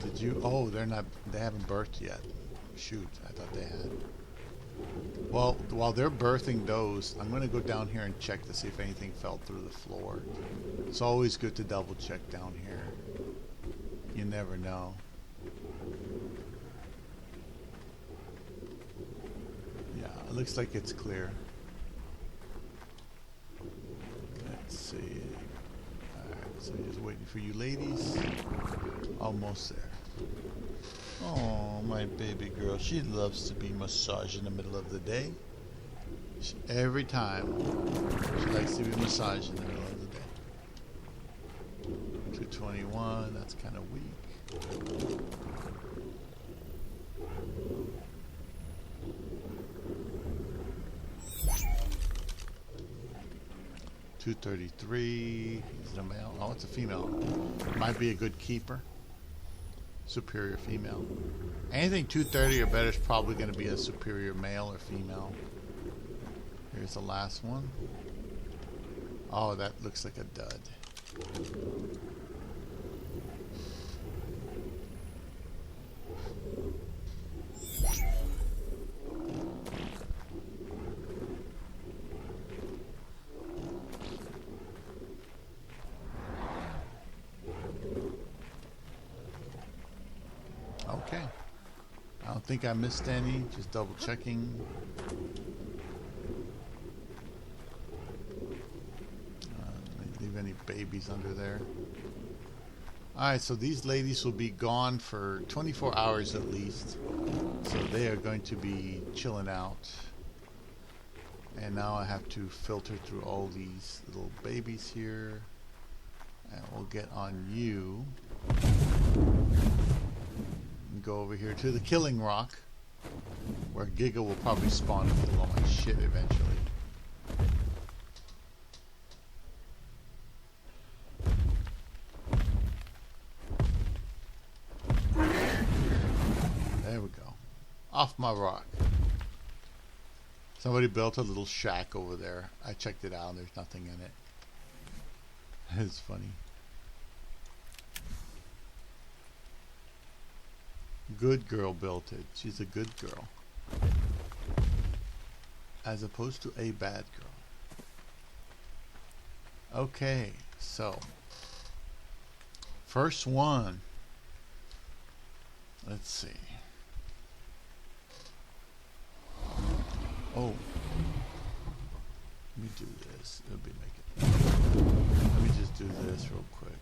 Did you? Oh, they're not. They haven't birthed yet. Shoot, I thought they had. Well, while they're birthing those, I'm going to go down here and check to see if anything fell through the floor. It's always good to double check down here. You never know. Yeah, it looks like it's clear. Let's see. Alright, so just waiting for you ladies. Almost there. Oh, my baby girl. She loves to be massaged in the middle of the day. Every time. She likes to be massaged in the middle of the day. 221. That's kind of weak. 233. Is it a male? Oh, it's a female. Might be a good keeper. Superior female. Anything 230 or better is probably going to be a superior male or female. Here's the last one. Oh, that looks like a dud. Okay. I don't think I missed any. Just double checking. Leave any babies under there. Alright, so these ladies will be gone for 24 hours at least. So they are going to be chilling out. And now I have to filter through all these little babies here. And we'll get on you. Go over here to the killing rock, where Giga will probably spawn and kill all my shit eventually. There we go. Off my rock. Somebody built a little shack over there. I checked it out and there's nothing in it. It's funny. Good girl built it. She's a good girl. As opposed to a bad girl. Okay, so. First one. Let's see. Oh. Let me do this. It'll be making. Let me just do this real quick.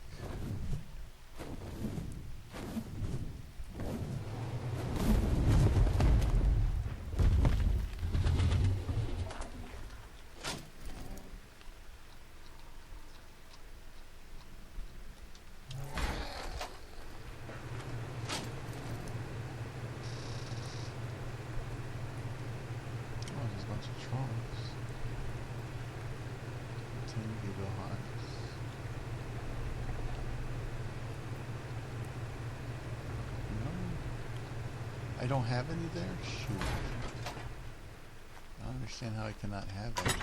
I don't have any there? Shoot. I don't understand how I cannot have any.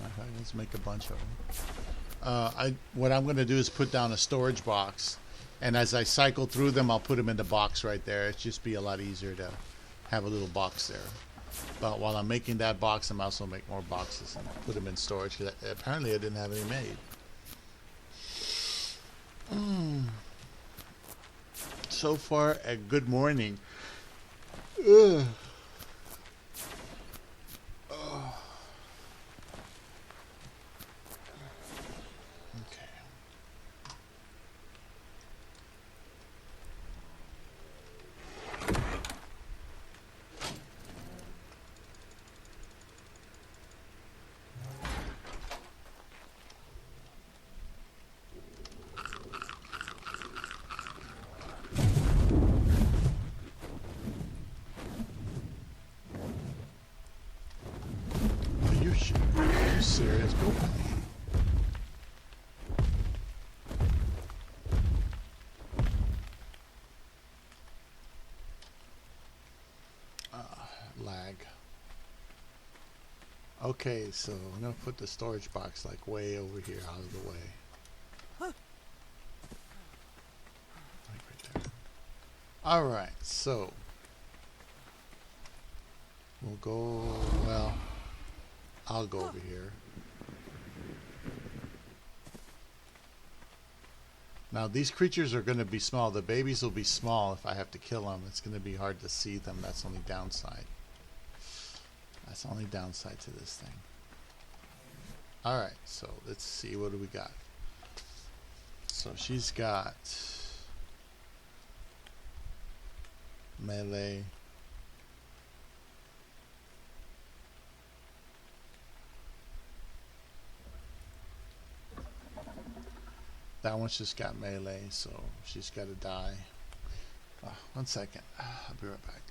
Okay, let's make a bunch of them. What I'm going to do is put down a storage box, and as I cycle through them, I'll put them in the box right there. It'd just be a lot easier to have a little box there. But while I'm making that box, I'm also make more boxes and put them in storage. Cause apparently, I didn't have any made. So far, a good morning. Ugh. lag. Okay, so I'm gonna put the storage box like way over here, out of the way. Like right there. All right, so we'll go. Well, I'll go over here. Now these creatures are going to be small. The babies will be small if I have to kill them. It's going to be hard to see them. That's the only downside. That's the only downside to this thing. Alright, so let's see. What do we got? So she's got melee. That one's just got melee, so she's got to die. 1 second. I'll be right back.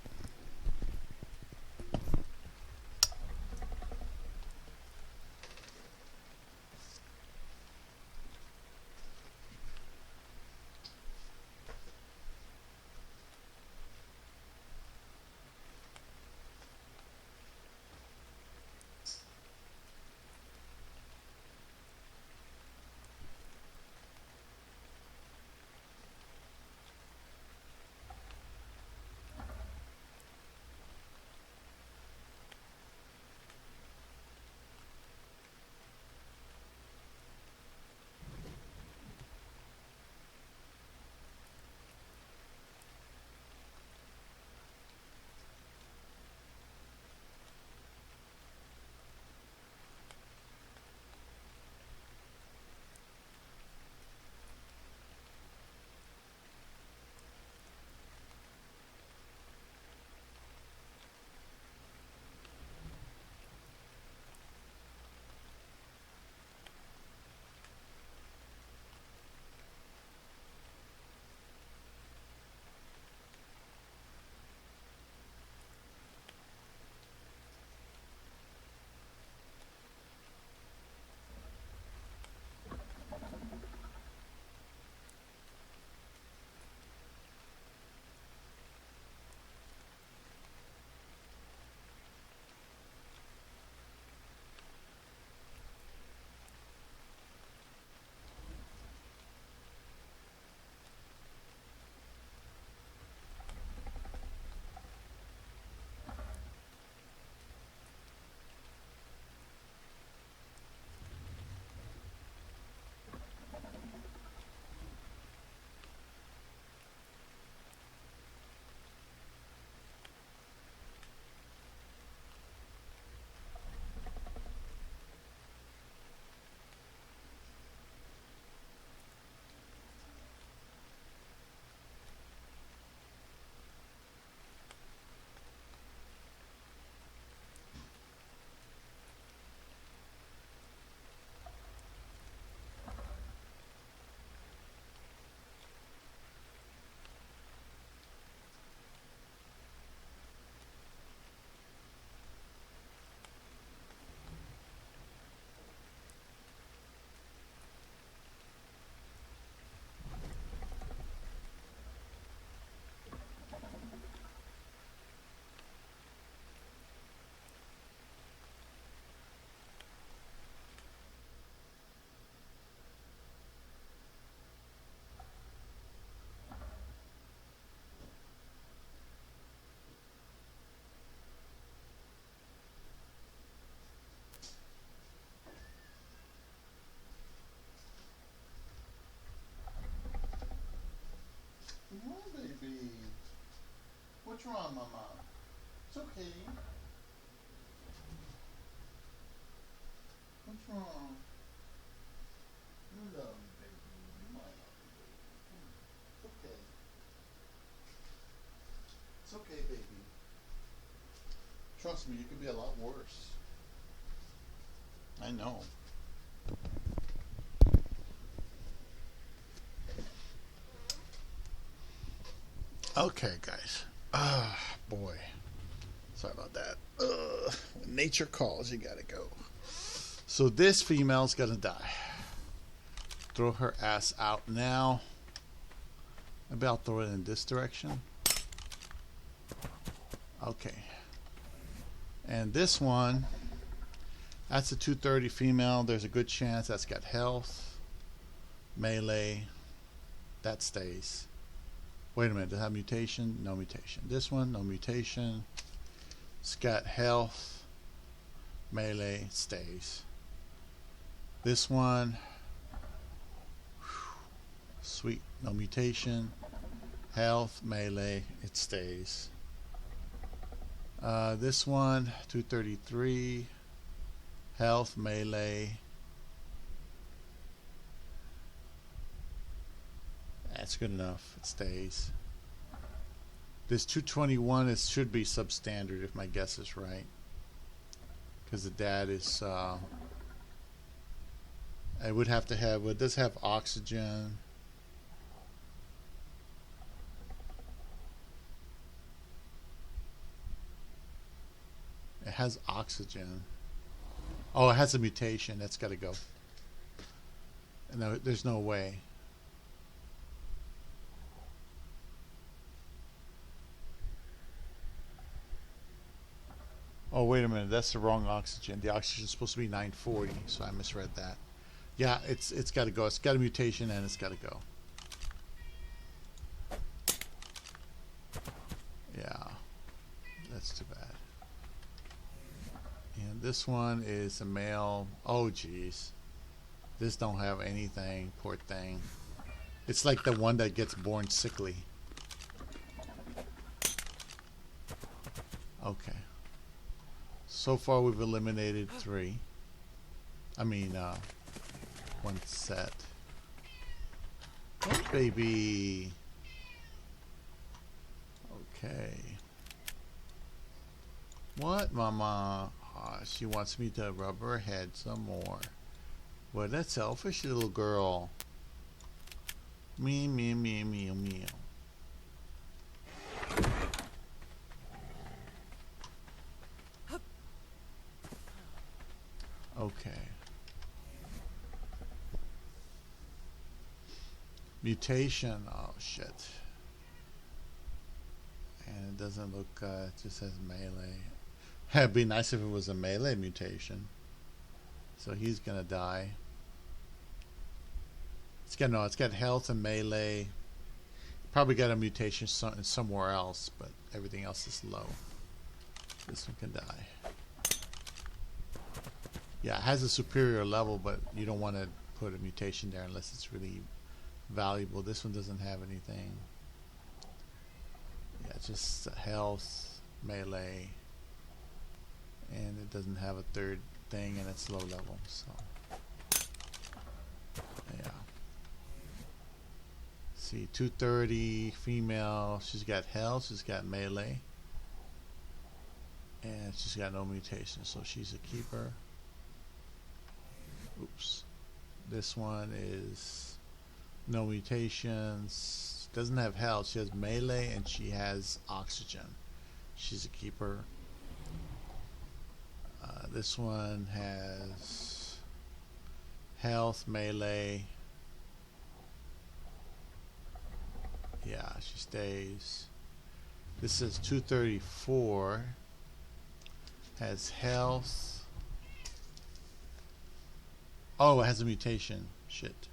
Come on, baby. What's wrong, Mama? It's okay. What's wrong? You love me, baby. You might love me, baby. It's okay. It's okay, baby. Trust me, you could be a lot worse. I know. Okay, guys. Boy. Sorry about that. When nature calls, you gotta go. So this female's gonna die. Throw her ass out now. Maybe I'll throw it in this direction. Okay. And this one, that's a 230 female. There's a good chance that's got health, melee. That stays. Wait a minute, does it have mutation? No mutation. This one, no mutation. It's got health, melee, stays. This one, sweet, no mutation. Health, melee, it stays. This one, 233. Health, melee. That's good enough. It stays. This 221 should be substandard if my guess is right. Because the dad is... I would have to have... Well, it does have oxygen. It has oxygen. Oh, it has a mutation. That's got to go. No, there's no way. Oh, wait a minute. That's the wrong oxygen. The oxygen is supposed to be 940, so I misread that. Yeah, it's got to go. It's got a mutation and it's got to go. Yeah, that's too bad. And this one is a male. Oh, geez. This don't have anything. Poor thing. It's like the one that gets born sickly. Okay. So far we've eliminated 3. I mean, 1 set. Oh, baby. Okay. What, Mama? Oh, she wants me to rub her head some more. Well, that's selfish, little girl. Me, me, me, me, me. Okay. Mutation. Oh, shit. And it doesn't look, it just says melee. It'd be nice if it was a melee mutation. So he's gonna die. It's got health and melee. Probably got a mutation somewhere else, but everything else is low. This one can die. Yeah, it has a superior level, but you don't want to put a mutation there unless it's really valuable. This one doesn't have anything. Yeah, it's just health, melee, and it doesn't have a third thing, and it's low level. So, yeah. See, 230 female. She's got health. She's got melee, and she's got no mutation, so she's a keeper. Oops. This one is no mutations. Doesn't have health. She has melee and she has oxygen. She's a keeper. This one has health, melee. Yeah, she stays. This is 234. Has health. Oh, it has a mutation. Shit.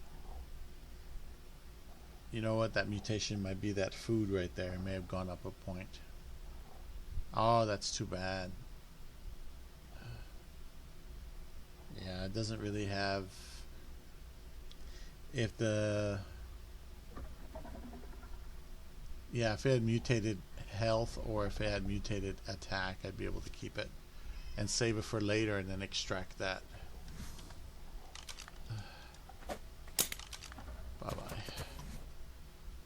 You know what? That mutation might be that food right there. It may have gone up a point. Oh, that's too bad. Yeah, it doesn't really have... If the... Yeah, if it had mutated health or if it had mutated attack, I'd be able to keep it and save it for later and then extract that. Bye-bye.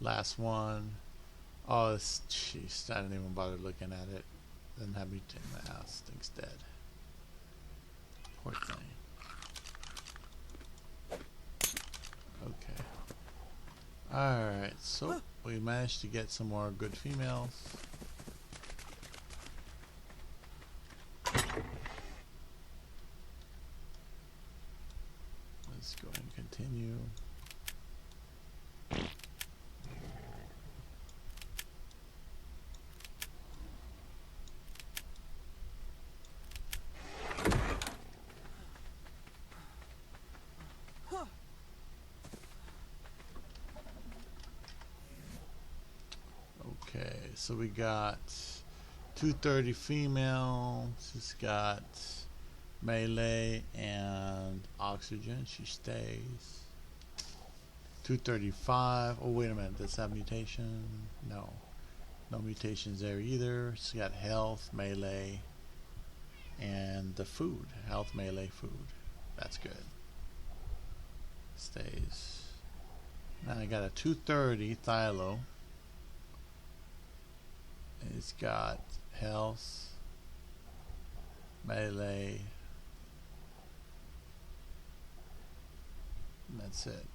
Last one. Oh, this, jeez, I didn't even bother looking at it. Doesn't have mutation. Nah, this thing's dead. Poor thing. Okay. Alright, so we managed to get some more good females. Let's go and continue. So we got 230 female. She's got melee and oxygen. She stays. 235. Oh, wait a minute. Does that have mutation? No. No mutations there either. She's got health, melee, and the food. Health, melee, food. That's good. Stays. Now I got a 230 Thyla. It's got health, melee, and that's it.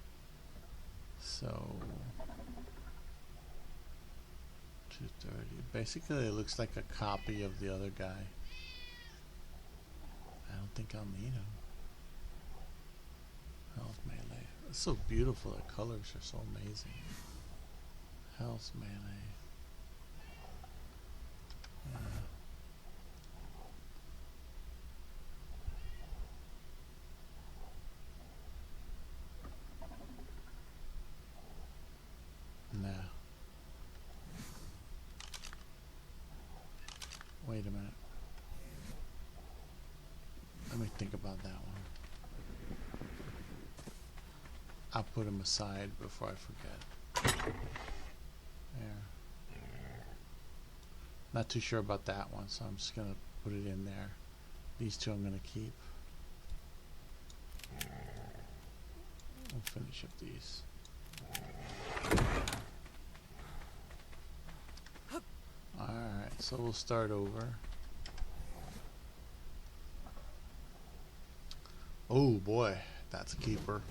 So 230. Basically, it looks like a copy of the other guy. I don't think I'll need him. Health, melee. It's so beautiful. The colors are so amazing. Health, melee. Nah. Wait a minute. Let me think about that one. I'll put him aside before I forget. There. Not too sure about that one, so I'm just gonna put it in there. These two I'm gonna keep. We'll finish up these. Alright, so we'll start over. Oh boy, that's a keeper.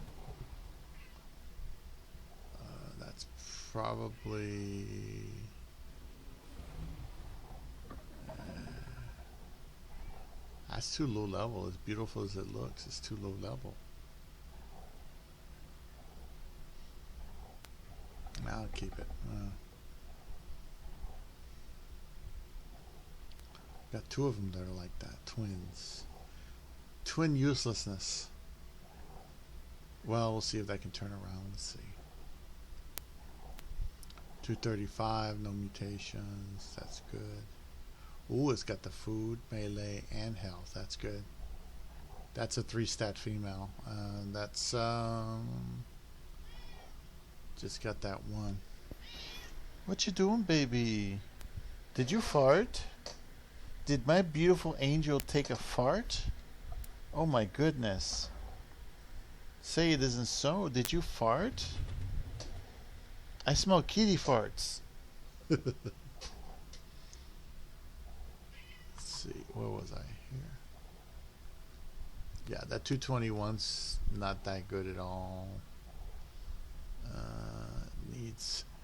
That's probably... that's too low level. As beautiful as it looks, it's too low level. I'll keep it. Got two of them that are like that. Twins. Twin uselessness. Well, we'll see if that can turn around. Let's see. 235, no mutations. That's good. Ooh, it's got the food, melee, and health. That's good. That's a 3-stat female. That's just got that one. What you doing, baby? Did you fart? Did my beautiful angel take a fart? Oh my goodness. Say it isn't so. Did you fart? I smell kitty farts. Let's see, where was I here? Yeah, that 221's not that good at all.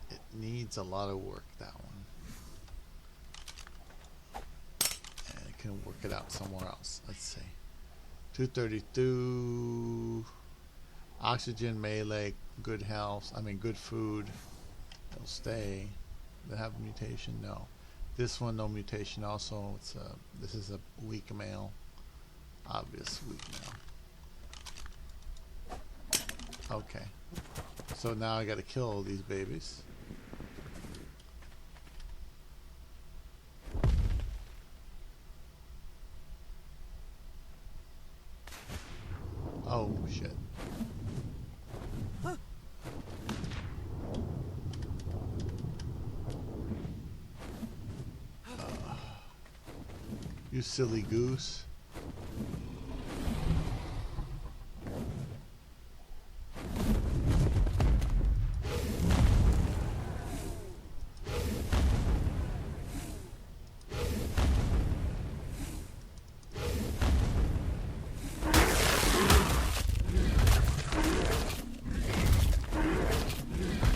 It needs a lot of work, that one. And it can work it out somewhere else. Let's see. 232 oxygen, melee, good health. I mean good food. They'll stay. They have a mutation? No. This one no mutation also. This is a weak male. Obvious weak male. Okay. So now I gotta kill all these babies. Oh shit. You silly goose.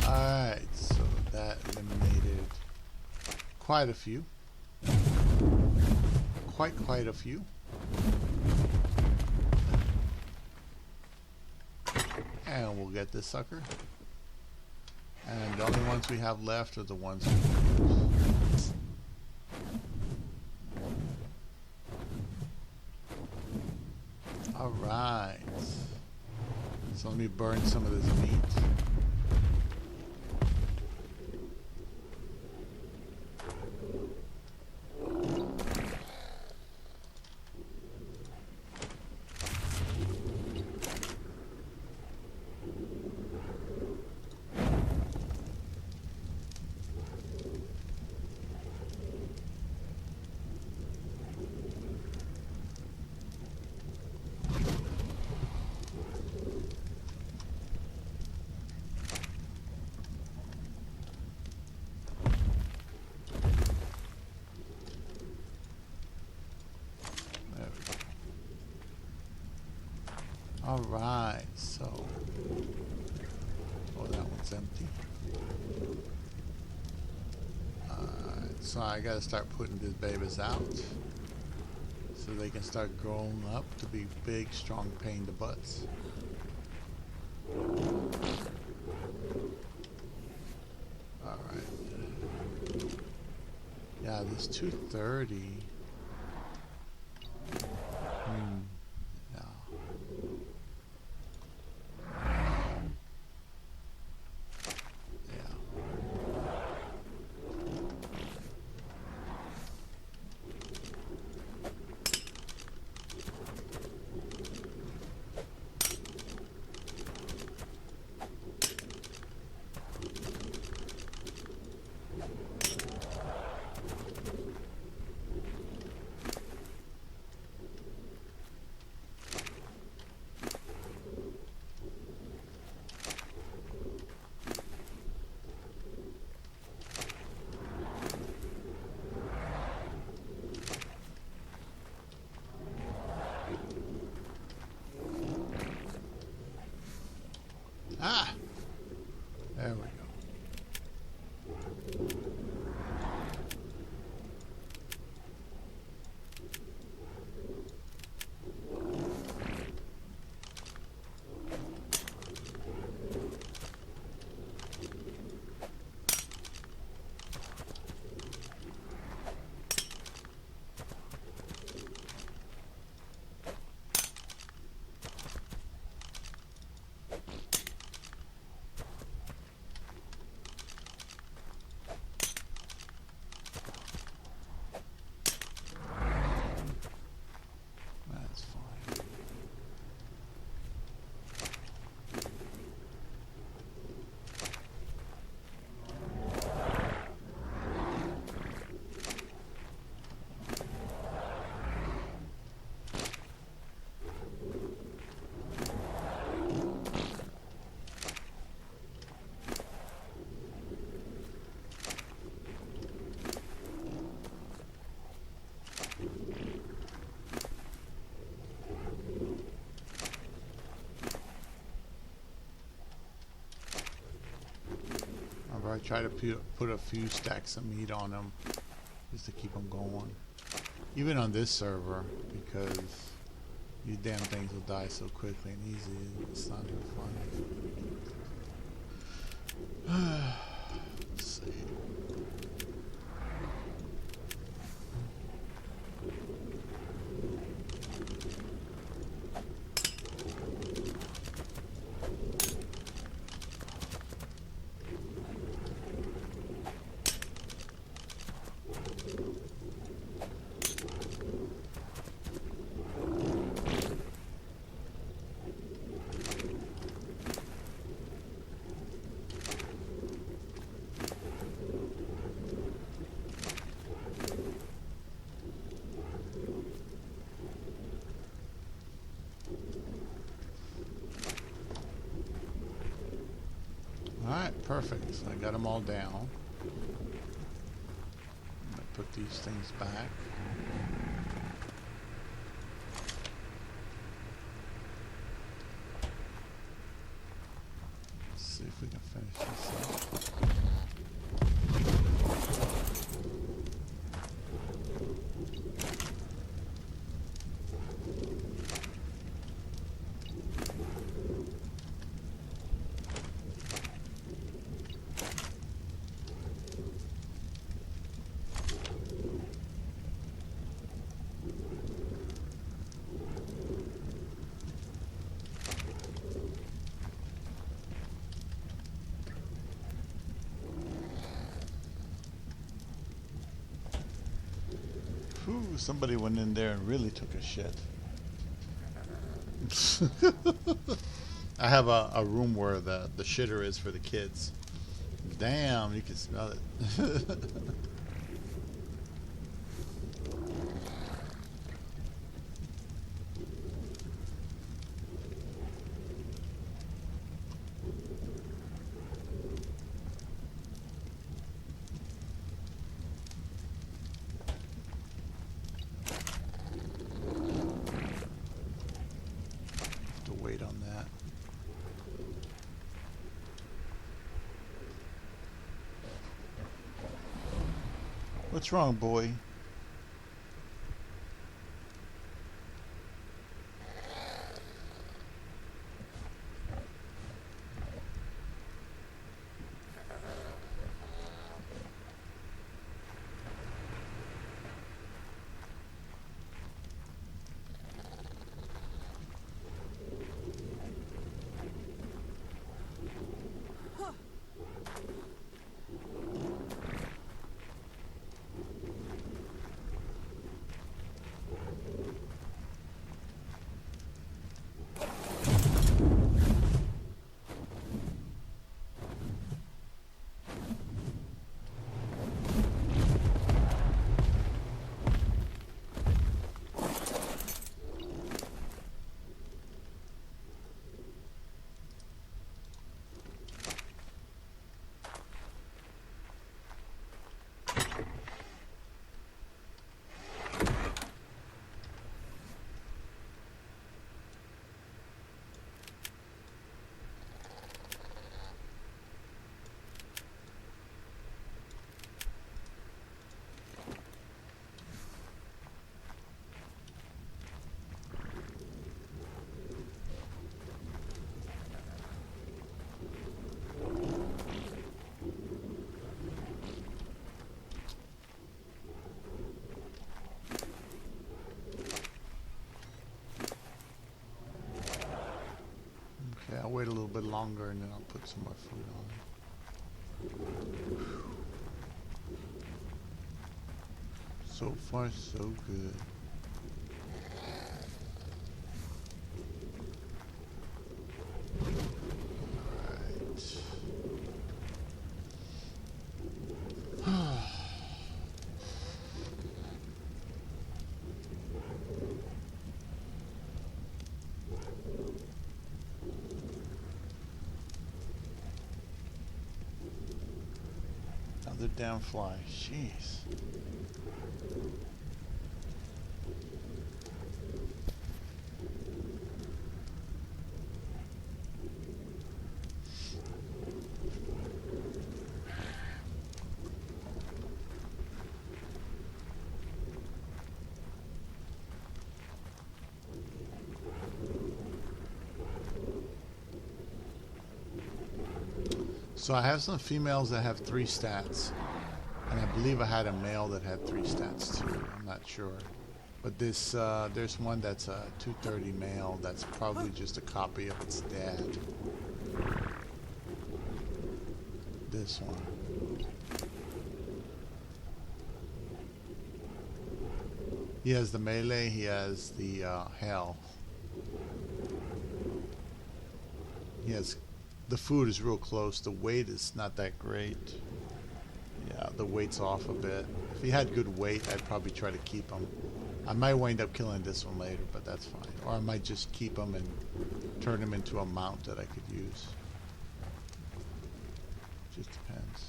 Alright, so that eliminated quite a few. Quite a few. And we'll get this sucker. And the only ones we have left are the ones we can use. Alright. So let me burn some of this meat. Alright, so. Oh, that one's empty. Alright, so I gotta start putting these babies out so they can start growing up to be big, strong pain in the butts. Alright. Yeah, this 230. Yeah. Yeah. Ah! There we go. That's fine. I try to put a few stacks of meat on them just to keep them going. Even on this server, because these damn things will die so quickly and easy. It's not even fun. Let's see. Alright, perfect. So I got them all down. I'm gonna put these things back. Let's see if we can finish this up. Ooh, somebody went in there and really took a shit. I have a room where the shitter is for the kids. Damn, you can smell it. Wait on What's wrong, boy? Okay, I'll wait a little bit longer and then I'll put some more food on. So far, so good. Another damn fly. Jeez. So I have some females that have 3 stats, and I believe I had a male that had 3 stats too. I'm not sure, but this there's one that's a 230 male that's probably just a copy of its dad. This one. He has the melee. He has the hell. He has. The food is real close. The weight is not that great. Yeah, the weight's off a bit. If he had good weight, I'd probably try to keep him. I might wind up killing this one later, but that's fine. Or I might just keep him and turn him into a mount that I could use. Just depends.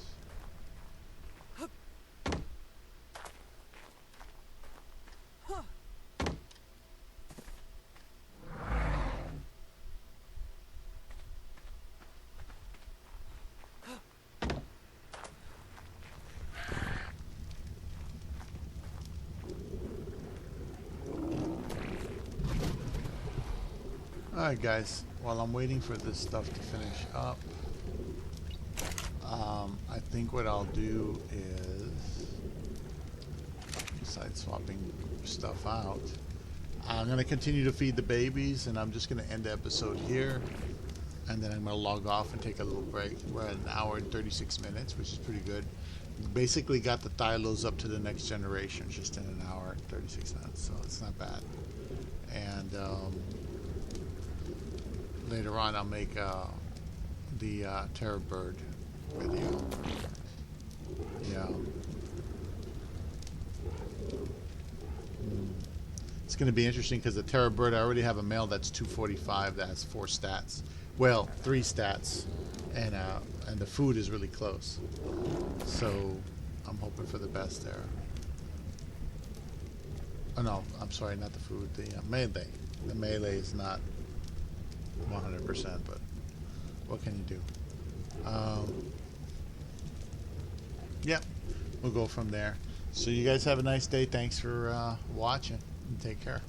Alright guys, while I'm waiting for this stuff to finish up, I think what I'll do is, besides swapping stuff out, I'm going to continue to feed the babies, and I'm just going to end the episode here, and then I'm going to log off and take a little break. We're at 1 hour and 36 minutes, which is pretty good. Basically got the Thylos up to the next generation just in 1 hour and 36 minutes, so it's not bad. And later on I'll make the terror bird video. Yeah. It's going to be interesting because the terror bird, I already have a male that's 245 that has 4 stats. Well, 3 stats, and the food is really close. So I'm hoping for the best there. Oh no, I'm sorry, not the food. The melee. The melee is not 100%, but what can you do? Yeah, we'll go from there. So you guys have a nice day. Thanks for watching. And take care.